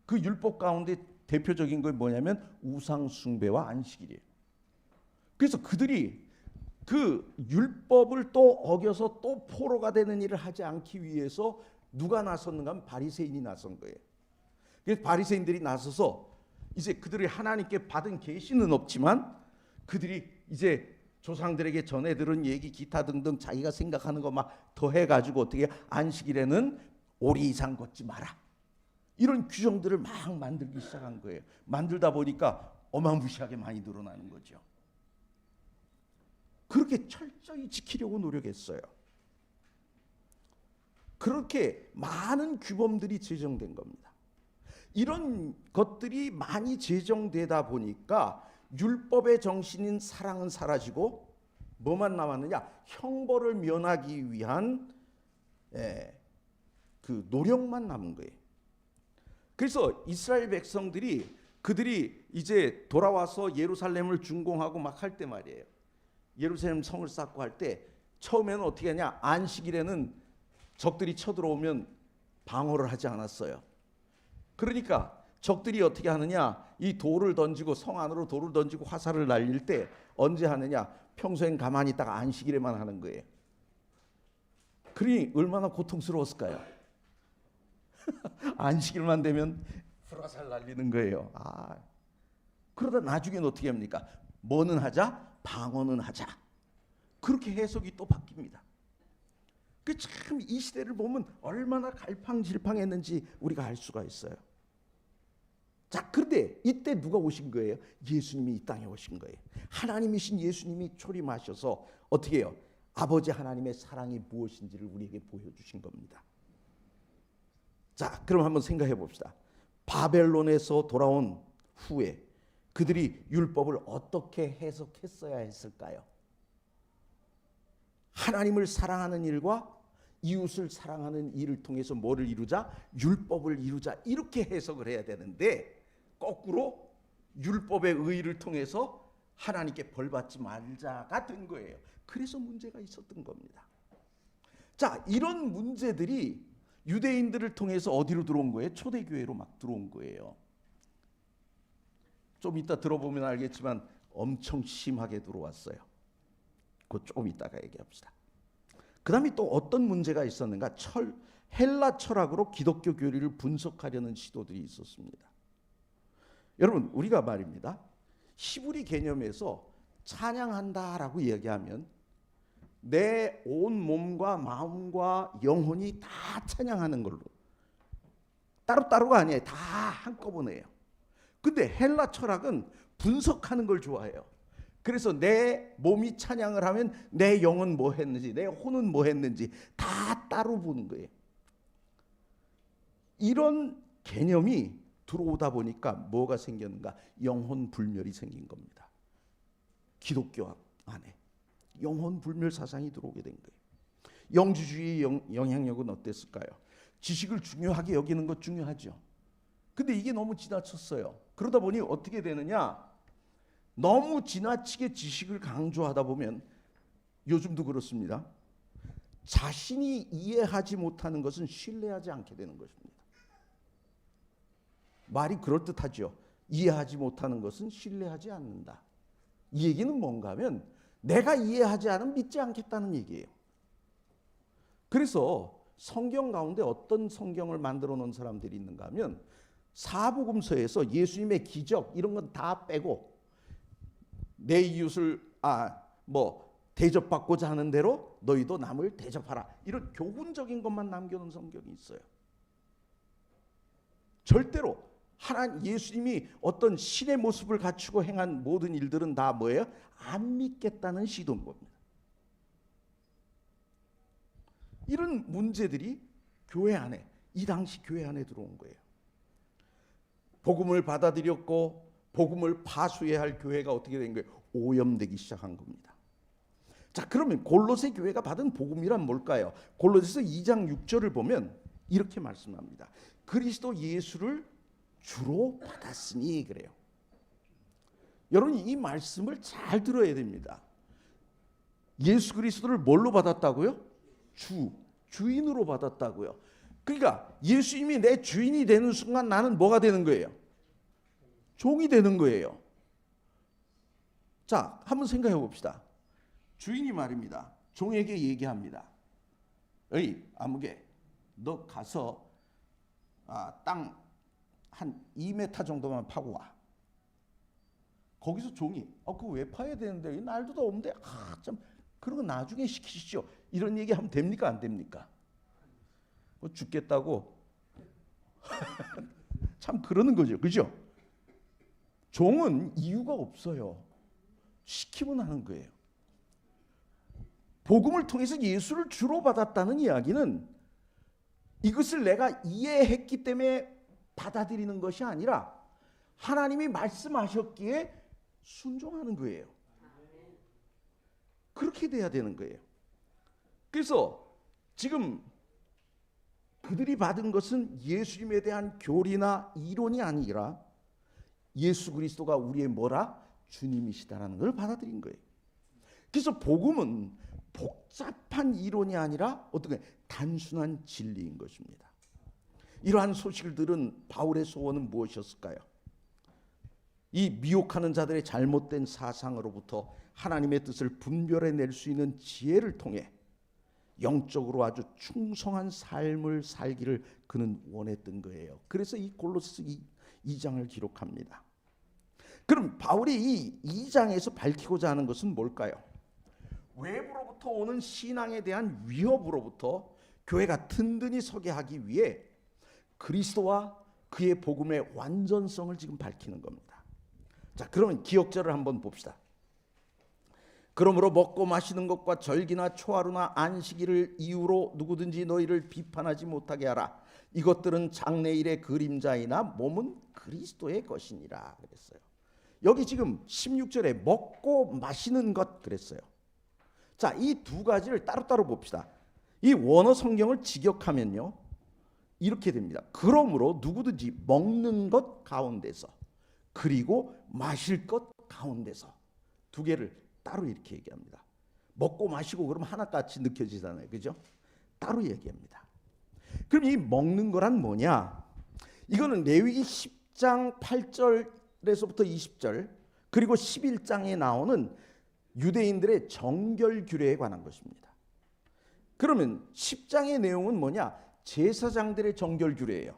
그 율법 가운데 대표적인 게 뭐냐면 우상 숭배와 안식일이에요. 그래서 그들이 그 율법을 또 어겨서 또 포로가 되는 일을 하지 않기 위해서 누가 나섰는가 하면 바리새인이 나선 거예요. 그래서 바리새인들이 나서서 이제 그들이 하나님께 받은 계시는 없지만 그들이 이제 조상들에게 전해 들은 얘기 기타 등등 자기가 생각하는 거 막 더해가지고 어떻게 안식일에는 오리 이상 걷지 마라. 이런 규정들을 막 만들기 시작한 거예요. 만들다 보니까 어마무시하게 많이 늘어나는 거죠. 그렇게 철저히 지키려고 노력했어요. 그렇게 많은 규범들이 제정된 겁니다. 이런 것들이 많이 제정되다 보니까 율법의 정신인 사랑은 사라지고 뭐만 남았느냐? 형벌을 면하기 위한 그 노력만 남은 거예요. 그래서 이스라엘 백성들이 그들이 이제 돌아와서 예루살렘을 준공하고 막 할 때 말이에요. 예루살렘 성을 쌓고 할 때 처음에는 어떻게 하냐? 안식일에는 적들이 쳐들어오면 방어를 하지 않았어요. 그러니까 적들이 어떻게 하느냐? 이 돌을 던지고 성 안으로 돌을 던지고 화살을 날릴 때 언제 하느냐? 평소엔 가만히 있다가 안식일에만 하는 거예요. 그러니 얼마나 고통스러웠을까요? 안식일만 되면 불화살 날리는 거예요. 그러다 나중에는 어떻게 합니까? 뭐는 하자? 방어는 하자. 그렇게 해석이 또 바뀝니다. 그 참 이 시대를 보면 얼마나 갈팡질팡했는지 우리가 알 수가 있어요. 자, 그런데 이때 누가 오신 거예요? 예수님이 이 땅에 오신 거예요. 하나님이신 예수님이 초림하셔서 어떻게 해요? 아버지 하나님의 사랑이 무엇인지를 우리에게 보여주신 겁니다. 자, 그럼 한번 생각해 봅시다. 바벨론에서 돌아온 후에 그들이 율법을 어떻게 해석했어야 했을까요? 하나님을 사랑하는 일과 이웃을 사랑하는 일을 통해서 뭐를 이루자? 율법을 이루자. 이렇게 해석을 해야 되는데 거꾸로 율법의 의의를 통해서 하나님께 벌받지 말자가 된 거예요. 그래서 문제가 있었던 겁니다. 자, 이런 문제들이 유대인들을 통해서 어디로 들어온 거예요? 초대교회로 막 들어온 거예요. 좀 이따 들어보면 알겠지만 엄청 심하게 들어왔어요. 그거 조금 이따가 얘기합시다. 그 다음에 또 어떤 문제가 있었는가? 헬라 철학으로 기독교 교리를 분석하려는 시도들이 있었습니다. 여러분, 우리가 말입니다. 히브리 개념에서 찬양한다라고 이야기하면 내 온 몸과 마음과 영혼이 다 찬양하는 걸로, 따로따로가 아니에요. 다 한꺼번에요. 근데 헬라 철학은 분석하는 걸 좋아해요. 그래서 내 몸이 찬양을 하면 내 영은 뭐 했는지, 내 혼은 뭐 했는지 다 따로 보는 거예요. 이런 개념이 들어오다 보니까 뭐가 생겼는가? 영혼 불멸이 생긴 겁니다. 기독교 안에 영혼 불멸 사상이 들어오게 된 거예요. 영주주의의 영향력은 어땠을까요? 지식을 중요하게 여기는 것 중요하죠. 근데 이게 너무 지나쳤어요. 그러다 보니 어떻게 되느냐? 너무 지나치게 지식을 강조하다 보면 요즘도 그렇습니다. 자신이 이해하지 못하는 것은 신뢰하지 않게 되는 것입니다. 말이 그럴듯하죠. 이해하지 못하는 것은 신뢰하지 않는다. 이 얘기는 뭔가 하면 내가 이해하지 않으면 믿지 않겠다는 얘기예요. 그래서 성경 가운데 어떤 성경을 만들어 놓은 사람들이 있는가 하면 사복음서에서 예수님의 기적 이런 건 다 빼고 내 이웃을 대접받고자 하는 대로 너희도 남을 대접하라. 이런 교훈적인 것만 남겨놓은 성경이 있어요. 절대로 예수님이 어떤 신의 모습을 갖추고 행한 모든 일들은 다 뭐예요? 안 믿겠다는 시도인 겁니다. 이런 문제들이 교회 안에, 이 당시 교회 안에 들어온 거예요. 복음을 받아들였고 복음을 파수해야 할 교회가 어떻게 된 거예요? 오염되기 시작한 겁니다. 자, 그러면 골로새 교회가 받은 복음이란 뭘까요? 골로새서 2장 6절을 보면 이렇게 말씀합니다. 그리스도 예수를 주로 받았으니 그래요. 여러분, 이 말씀을 잘 들어야 됩니다. 예수 그리스도를 뭘로 받았다고요? 주인으로 받았다고요. 그러니까 예수님이 내 주인이 되는 순간 나는 뭐가 되는 거예요? 종이 되는 거예요. 자, 한번 생각해 봅시다. 주인이 말입니다. 종에게 얘기합니다. 어이, 아무개, 너 가서 땅 한 2m 정도만 파고 와. 거기서 종이 그거 왜 파야 되는데 날도 더운데 참 그런 거 나중에 시키시죠. 이런 얘기하면 됩니까 안 됩니까? 뭐 죽겠다고 참 그러는 거죠. 그죠? 종은 이유가 없어요. 시키면 하는 거예요. 복음을 통해서 예수를 주로 받았다는 이야기는 이것을 내가 이해했기 때문에 받아들이는 것이 아니라 하나님이 말씀하셨기에 순종하는 거예요. 그렇게 돼야 되는 거예요. 그래서 지금 그들이 받은 것은 예수님에 대한 교리나 이론이 아니라 예수 그리스도가 우리의 뭐라? 주님이시다라는 걸 받아들인 거예요. 그래서 복음은 복잡한 이론이 아니라 어떻게 단순한 진리인 것입니다. 이러한 소식을 들은 바울의 소원은 무엇이었을까요? 이 미혹하는 자들의 잘못된 사상으로부터 하나님의 뜻을 분별해낼 수 있는 지혜를 통해 영적으로 아주 충성한 삶을 살기를 그는 원했던 거예요. 그래서 이 골로새 2장을 기록합니다. 그럼 바울이 이 2장에서 밝히고자 하는 것은 뭘까요? 외부로부터 오는 신앙에 대한 위협으로부터 교회가 든든히 서게 하기 위해 그리스도와 그의 복음의 완전성을 지금 밝히는 겁니다. 자, 그러면 기억절을 한번 봅시다. 그러므로 먹고 마시는 것과 절기나 초하루나 안식일을 이유로 누구든지 너희를 비판하지 못하게 하라. 이것들은 장래일의 그림자이나 몸은 그리스도의 것이니라 그랬어요. 여기 지금 16절에 먹고 마시는 것 그랬어요. 자, 이 두 가지를 따로따로 봅시다. 이 원어 성경을 직역하면요 이렇게 됩니다. 그러므로 누구든지 먹는 것 가운데서 그리고 마실 것 가운데서 두 개를 따로 이렇게 얘기합니다. 먹고 마시고 그러면 하나같이 느껴지잖아요. 그죠? 따로 얘기합니다. 그럼 이 먹는 거란 뭐냐? 이거는 레위기 10장 8절에서부터 20절 그리고 11장에 나오는 유대인들의 정결 규례에 관한 것입니다. 그러면 10장의 내용은 뭐냐? 제사장들의 정결 규례예요.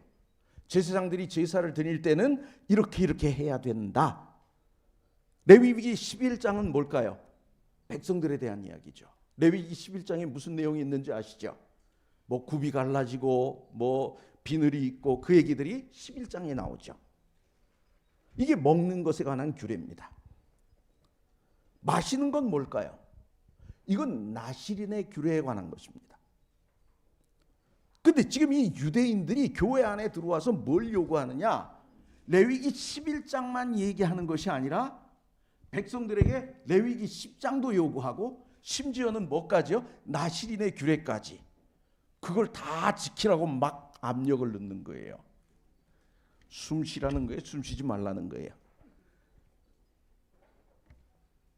제사장들이 제사를 드릴 때는 이렇게 해야 된다. 레위기 11장은 뭘까요? 백성들에 대한 이야기죠. 레위기 11장에 무슨 내용이 있는지 아시죠? 뭐 굽이 갈라지고 뭐 비늘이 있고 그 얘기들이 11장에 나오죠. 이게 먹는 것에 관한 규례입니다. 마시는 건 뭘까요? 이건 나실인의 규례에 관한 것입니다. 근데 지금 이 유대인들이 교회 안에 들어와서 뭘 요구하느냐? 레위기 11장만 얘기하는 것이 아니라 백성들에게 레위기 10장도 요구하고 심지어는 뭐까지요? 나실인의 규례까지. 그걸 다 지키라고 막 압력을 넣는 거예요. 숨 쉬라는 거예요? 숨 쉬지 말라는 거예요?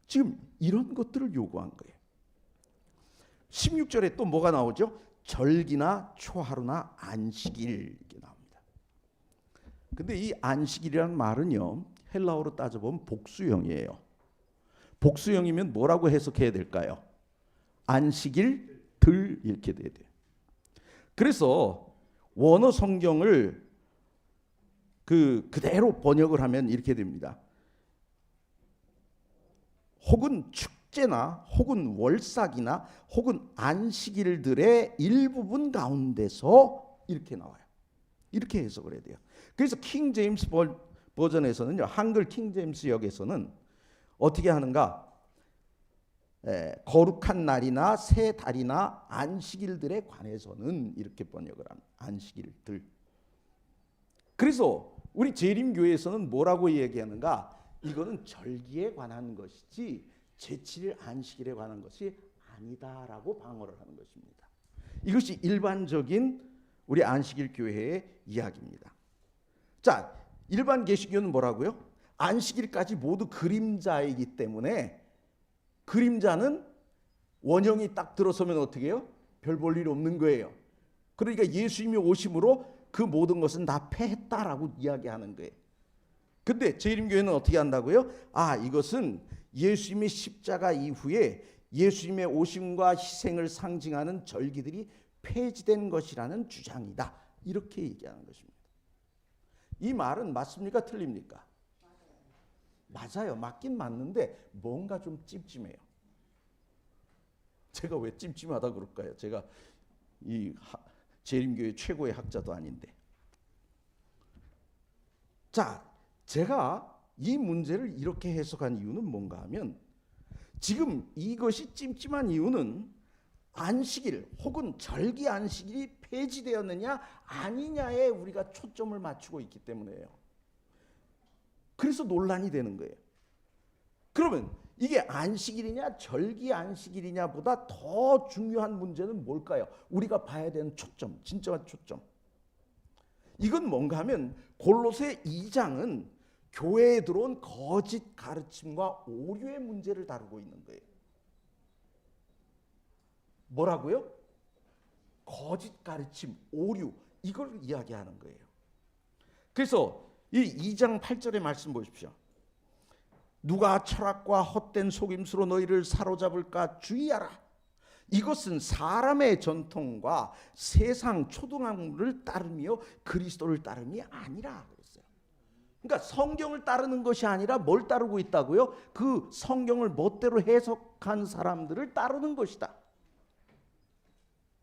지금 이런 것들을 요구한 거예요. 16절에 또 뭐가 나오죠? 절기나 초하루나 안식일 이렇게 나옵니다. 근데 이 안식일이라는 말은요 헬라어로 따져보면 복수형이에요. 복수형이면 뭐라고 해석해야 될까요? 안식일 들 이렇게 돼야 돼요. 그래서 원어 성경을 그대로 번역을 하면 이렇게 됩니다. 혹은 축제나 혹은 월삭이나 혹은 안식일들의 일부분 가운데서 이렇게 나와요. 이렇게 해석을 해야 돼요. 그래서 킹 제임스 버전에서는요, 한글 킹 제임스 역에서는 어떻게 하는가? 거룩한 날이나 새 달이나 안식일들에 관해서는 이렇게 번역을 합니다. 안식일들. 그래서 우리 재림교회에서는 뭐라고 얘기하는가? 이거는 절기에 관한 것이지 제7일 안식일에 관한 것이 아니다라고 방어를 하는 것입니다. 이것이 일반적인 우리 안식일 교회의 이야기입니다. 자, 일반 개신교는 뭐라고요? 안식일까지 모두 그림자이기 때문에 그림자는 원형이 딱 들어서면 어떻게 해요? 별 볼 일 없는 거예요. 그러니까 예수님이 오심으로 그 모든 것은 다 패했다라고 이야기하는 거예요. 근데 재림교회는 어떻게 한다고요? 이것은 예수님의 십자가 이후에 예수님의 오심과 희생을 상징하는 절기들이 폐지된 것이라는 주장이다. 이렇게 얘기하는 것입니다. 이 말은 맞습니까? 틀립니까? 맞아요. 맞긴 맞는데 뭔가 좀 찜찜해요. 제가 왜 찜찜하다 그럴까요? 제가 이 재림교회 최고의 학자도 아닌데. 자, 제가 이 문제를 이렇게 해석한 이유는 뭔가 하면 지금 이것이 찜찜한 이유는 안식일 혹은 절기 안식일이 폐지되었느냐 아니냐에 우리가 초점을 맞추고 있기 때문에요. 그래서 논란이 되는 거예요. 그러면 이게 안식일이냐 절기 안식일이냐보다 더 중요한 문제는 뭘까요? 우리가 봐야 되는 초점, 진정한 초점. 이건 뭔가 하면 골로새 2장은 교회에 들어온 거짓 가르침과 오류의 문제를 다루고 있는 거예요. 뭐라고요? 거짓 가르침, 오류, 이걸 이야기하는 거예요. 그래서 이 2장 8절의 말씀 보십시오. 누가 철학과 헛된 속임수로 너희를 사로잡을까 주의하라. 이것은 사람의 전통과 세상 초등학문을 따르며 그리스도를 따름이 아니라 그랬어요. 그러니까 성경을 따르는 것이 아니라 뭘 따르고 있다고요? 그 성경을 멋대로 해석한 사람들을 따르는 것이다.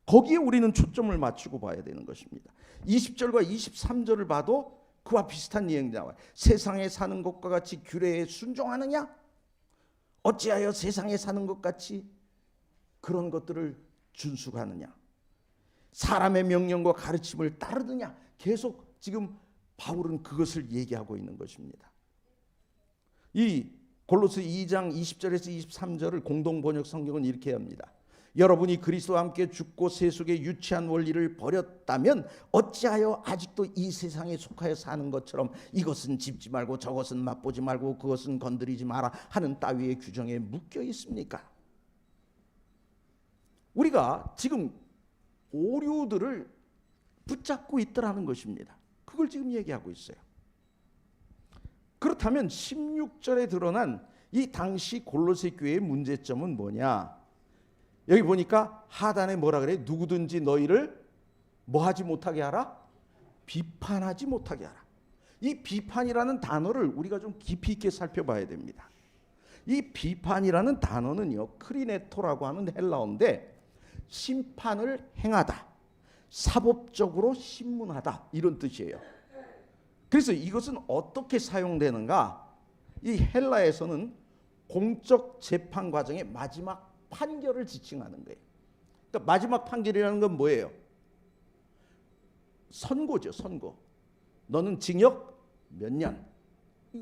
거기에 우리는 초점을 맞추고 봐야 되는 것입니다. 20절과 23절을 봐도 그와 비슷한 내용이 나와요. 세상에 사는 것과 같이 규례에 순종하느냐? 어찌하여 세상에 사는 것 같이 그런 것들을 준수하느냐? 사람의 명령과 가르침을 따르느냐? 계속 지금 바울은 그것을 얘기하고 있는 것입니다. 이 골로새 2장 20절에서 23절을 공동 번역 성경은 이렇게 합니다. 여러분이 그리스도와 함께 죽고 세속의 유치한 원리를 버렸다면 어찌하여 아직도 이 세상에 속하여 사는 것처럼 이것은 짚지 말고 저것은 맛보지 말고 그것은 건드리지 마라 하는 따위의 규정에 묶여 있습니까? 우리가 지금 오류들을 붙잡고 있더라는 것입니다. 그걸 지금 얘기하고 있어요. 그렇다면 16절에 드러난 이 당시 골로새 교회의 문제점은 뭐냐? 여기 보니까 하단에 뭐라 그래? 누구든지 너희를 뭐하지 못하게 하라? 비판하지 못하게 하라. 이 비판이라는 단어를 우리가 좀 깊이 있게 살펴봐야 됩니다. 이 비판이라는 단어는요, 크리네토라고 하는 헬라어인데 심판을 행하다, 사법적으로 신문하다 이런 뜻이에요. 그래서 이것은 어떻게 사용되는가? 이 헬라에서는 공적 재판 과정의 마지막 판결을 지칭하는 거예요. 그러니까 마지막 판결이라는 건 뭐예요? 선고죠, 선고. 너는 징역 몇 년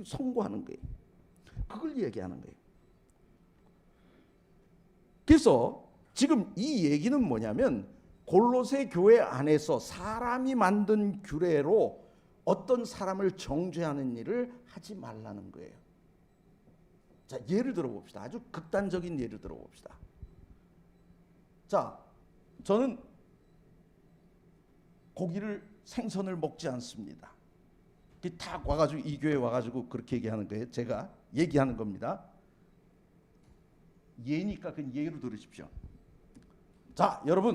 선고하는 거예요. 그걸 얘기하는 거예요. 그래서 지금 이 얘기는 뭐냐면 골로새 교회 안에서 사람이 만든 규례로 어떤 사람을 정죄하는 일을 하지 말라는 거예요. 자, 예를 들어봅시다. 아주 극단적인 예를 들어봅시다. 자, 저는 생선을 먹지 않습니다. 딱 와가지고 이 교회 와가지고 그렇게 얘기하는 거예요. 제가 얘기하는 겁니다. 예니까 그 예로 들으십시오. 자, 여러분,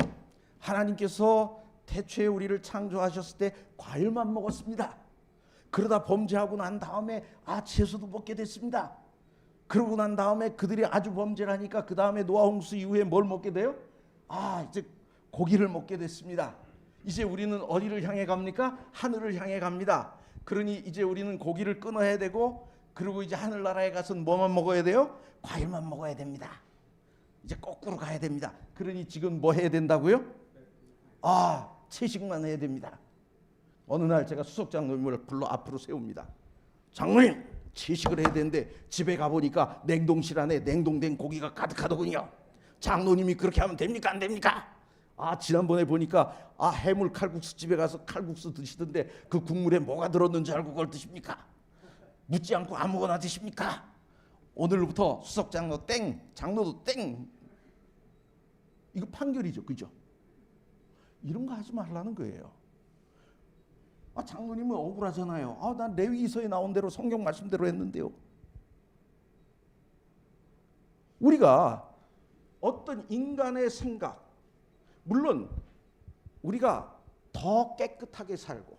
하나님께서 태초에 우리를 창조하셨을 때 과일만 먹었습니다. 그러다 범죄하고 난 다음에 채소도 먹게 됐습니다. 그러고 난 다음에 그들이 아주 범죄를 하니까 그 다음에 노아 홍수 이후에 뭘 먹게 돼요? 이제 고기를 먹게 됐습니다. 이제 우리는 어디를 향해 갑니까? 하늘을 향해 갑니다. 그러니 이제 우리는 고기를 끊어야 되고, 그리고 이제 하늘나라에 가서는 뭐만 먹어야 돼요? 과일만 먹어야 됩니다. 이제 거꾸로 가야 됩니다. 그러니 지금 뭐 해야 된다고요? 채식만 해야 됩니다. 어느 날 제가 수석장로님을 불러 앞으로 세웁니다. 장로님, 채식을 해야 되는데 집에 가보니까 냉동실 안에 냉동된 고기가 가득하더군요. 장로님이 그렇게 하면 됩니까? 안 됩니까? 지난번에 보니까 해물 칼국수 집에 가서 칼국수 드시던데 그 국물에 뭐가 들었는지 알고 그걸 드십니까? 묻지 않고 아무거나 드십니까? 오늘부터 수석장로 땡, 장로도 땡. 이거 판결이죠, 그죠? 이런 거 하지 말라는 거예요. 장로님은 억울하잖아요. 난 레위기서에 나온 대로 성경 말씀대로 했는데요. 우리가 어떤 인간의 생각, 물론 우리가 더 깨끗하게 살고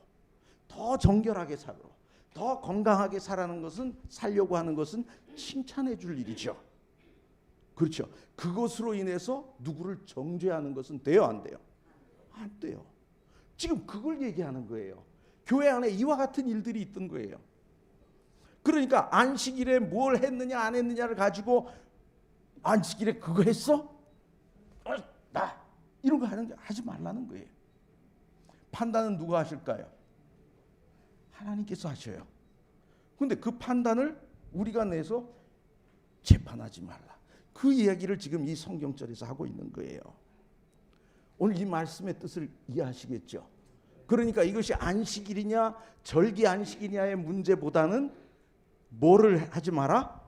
더 정결하게 살고 더 건강하게 살려고 하는 것은 칭찬해 줄 일이죠. 그렇죠. 그것으로 인해서 누구를 정죄하는 것은 돼요, 안 돼요? 안 돼요. 지금 그걸 얘기하는 거예요. 교회 안에 이와 같은 일들이 있던 거예요. 그러니까 안식일에 뭘 했느냐 안 했느냐를 가지고 안식일에 그거 했어? 나 이런 거 하지 말라는 거예요. 판단은 누가 하실까요? 하나님께서 하셔요. 그런데 그 판단을 우리가 내서 재판하지 말라. 그 이야기를 지금 이 성경절에서 하고 있는 거예요. 오늘 이 말씀의 뜻을 이해하시겠죠? 그러니까 이것이 안식일이냐 절기 안식이냐의 문제보다는 뭐를 하지 마라?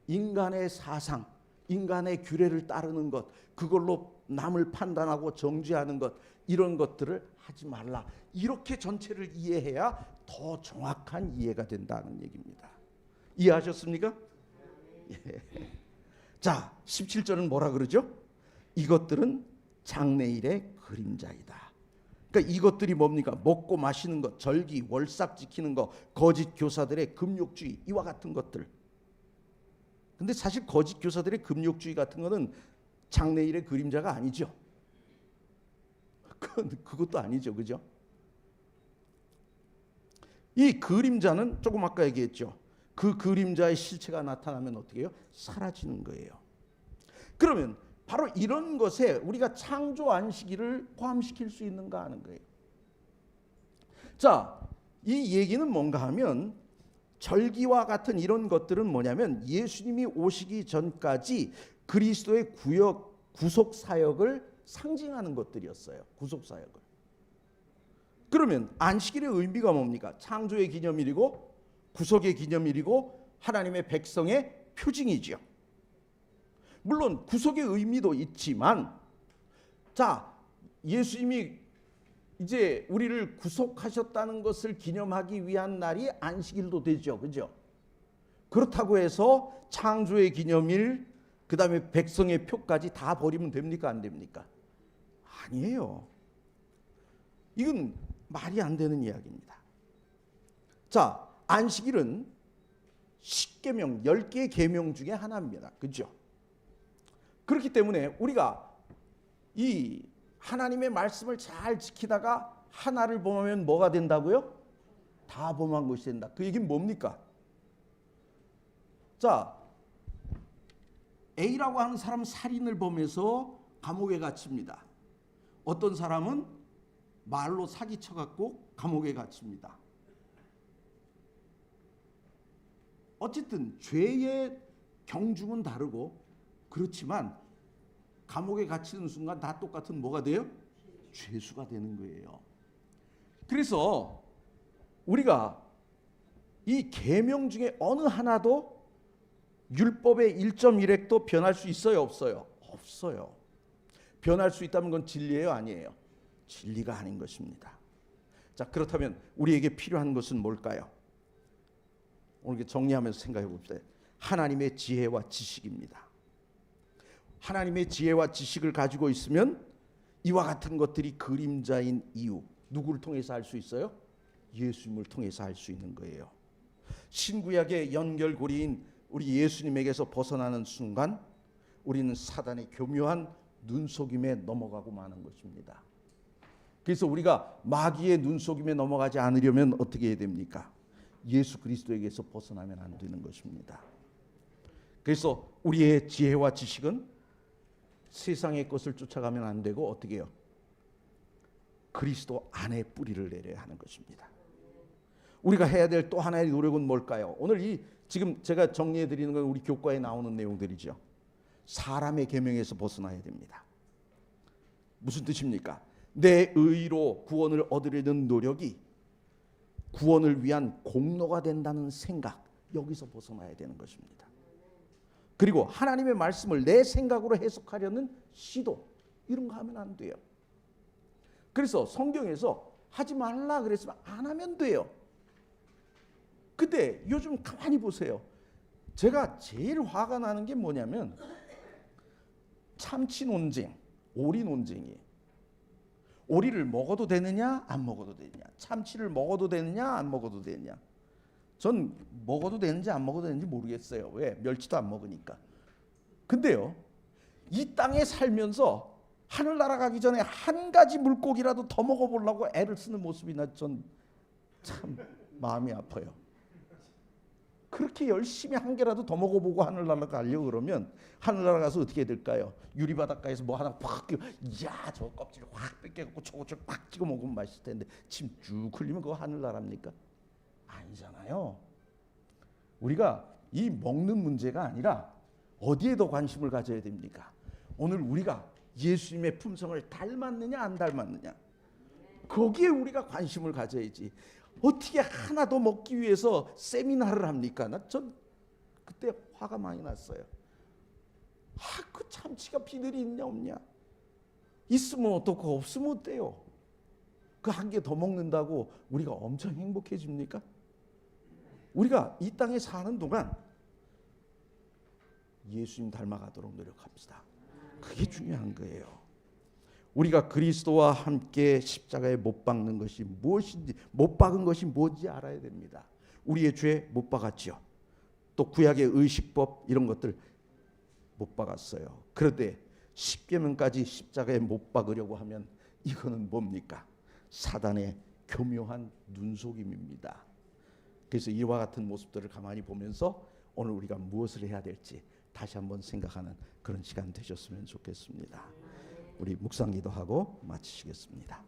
인간의 사상, 인간의 규례를 따르는 것, 그걸로 남을 판단하고 정죄하는 것, 이런 것들을 하지 말라. 이렇게 전체를 이해해야 더 정확한 이해가 된다는 얘기입니다. 이해하셨습니까? 예. 자, 17절은 뭐라 그러죠? 이것들은 장래일의 그림자이다. 그러니까 이것들이 뭡니까? 먹고 마시는 것, 절기, 월삭 지키는 것, 거짓 교사들의 금욕주의, 이와 같은 것들. 근데 사실 거짓 교사들의 금욕주의 같은 거는 장래일의 그림자가 아니죠. 그것도 아니죠, 그죠? 이 그림자는 조금 아까 얘기했죠. 그 그림자의 실체가 나타나면 어떻게 해요? 사라지는 거예요. 그러면 바로 이런 것에 우리가 창조 안식일을 포함시킬 수 있는가 하는 거예요. 자, 이 얘기는 뭔가 하면 절기와 같은 이런 것들은 뭐냐면 예수님이 오시기 전까지 그리스도의 구속 사역을 상징하는 것들이었어요. 구속 사역을. 그러면 안식일의 의미가 뭡니까? 창조의 기념일이고 구속의 기념일이고 하나님의 백성의 표징이죠. 물론 구속의 의미도 있지만, 자, 예수님이 이제 우리를 구속하셨다는 것을 기념하기 위한 날이 안식일도 되죠. 그죠? 그렇다고 해서 창조의 기념일, 그 다음에 백성의 표까지 다 버리면 됩니까? 안 됩니까? 아니에요. 이건 말이 안 되는 이야기입니다. 자, 안식일은 10계명, 10개의 계명 중에 하나입니다. 그죠? 그렇기 때문에 우리가 이 하나님의 말씀을 잘 지키다가 하나를 범하면 뭐가 된다고요? 다 범한 것이 된다. 그 얘기는 뭡니까? 자, A라고 하는 사람은 살인을 범해서 감옥에 갇힙니다. 어떤 사람은 말로 사기쳐갖고 감옥에 갇힙니다. 어쨌든 죄의 경중은 다르고 그렇지만 감옥에 갇히는 순간 다 똑같은 뭐가 돼요? 죄수가 되는 거예요. 그래서 우리가 이 계명 중에 어느 하나도 율법의 1.1획도 변할 수 있어요? 없어요? 없어요. 변할 수 있다면 그건 진리예요? 아니에요? 진리가 아닌 것입니다. 자, 그렇다면 우리에게 필요한 것은 뭘까요? 오늘 정리하면서 생각해 봅시다. 하나님의 지혜와 지식입니다. 하나님의 지혜와 지식을 가지고 있으면 이와 같은 것들이 그림자인 이유, 누구를 통해서 할 수 있어요? 예수님을 통해서 할 수 있는 거예요. 신구약의 연결고리인 우리 예수님에게서 벗어나는 순간 우리는 사단의 교묘한 눈속임에 넘어가고 마는 것입니다. 그래서 우리가 마귀의 눈속임에 넘어가지 않으려면 어떻게 해야 됩니까? 예수 그리스도에게서 벗어나면 안 되는 것입니다. 그래서 우리의 지혜와 지식은 세상의 것을 쫓아가면 안 되고 어떻게 해요? 그리스도 안에 뿌리를 내려야 하는 것입니다. 우리가 해야 될 또 하나의 노력은 뭘까요? 오늘 지금 제가 정리해 드리는 건 우리 교과에 나오는 내용들이죠. 사람의 계명에서 벗어나야 됩니다. 무슨 뜻입니까? 내 의로 구원을 얻으려는 노력이 구원을 위한 공로가 된다는 생각, 여기서 벗어나야 되는 것입니다. 그리고 하나님의 말씀을 내 생각으로 해석하려는 시도, 이런 거 하면 안 돼요. 그래서 성경에서 하지 말라 그랬으면 안 하면 돼요. 근데 요즘 가만히 보세요. 제가 제일 화가 나는 게 뭐냐면 참치 논쟁, 오리 논쟁이에요. 오리를 먹어도 되느냐 안 먹어도 되느냐, 참치를 먹어도 되느냐 안 먹어도 되느냐. 전 먹어도 되는지 안 먹어도 되는지 모르겠어요. 왜? 멸치도 안 먹으니까. 근데요, 이 땅에 살면서 하늘나라 가기 전에 한 가지 물고기라도 더 먹어보려고 애를 쓰는 모습이 나 전 참 마음이 아파요. 그렇게 열심히 한 개라도 더 먹어보고 하늘나라 가려고 그러면 하늘나라 가서 어떻게 될까요? 유리바닷가에서 뭐 하나 팍 끼고, 이야 저 껍질 확 뺏겨갖고 초고추 팍 찍어 먹으면 맛있을 텐데 침 쭉 흘리면 그거 하늘나라입니까? 아니잖아요. 우리가 이 먹는 문제가 아니라 어디에 더 관심을 가져야 됩니까? 오늘 우리가 예수님의 품성을 닮았느냐 안 닮았느냐, 거기에 우리가 관심을 가져야지. 어떻게 하나 더 먹기 위해서 세미나를 합니까? 전 그때 화가 많이 났어요. 그 참치가 비늘이 있냐 없냐, 있으면 어떻고 없으면 어때요? 그 한 개 더 먹는다고 우리가 엄청 행복해집니까? 우리가 이 땅에 사는 동안 예수님 닮아가도록 노력합시다. 그게 중요한 거예요. 우리가 그리스도와 함께 십자가에 못 박는 것이 무엇인지, 못 박은 것이 뭔지 알아야 됩니다. 우리의 죄 못 박았죠. 또 구약의 의식법 이런 것들 못 박았어요. 그런데 십계명까지 십자가에 못 박으려고 하면 이거는 뭡니까? 사단의 교묘한 눈속임입니다. 그래서 이와 같은 모습들을 가만히 보면서 오늘 우리가 무엇을 해야 될지 다시 한번 생각하는 그런 시간 되셨으면 좋겠습니다. 우리 묵상 기도하고 마치시겠습니다.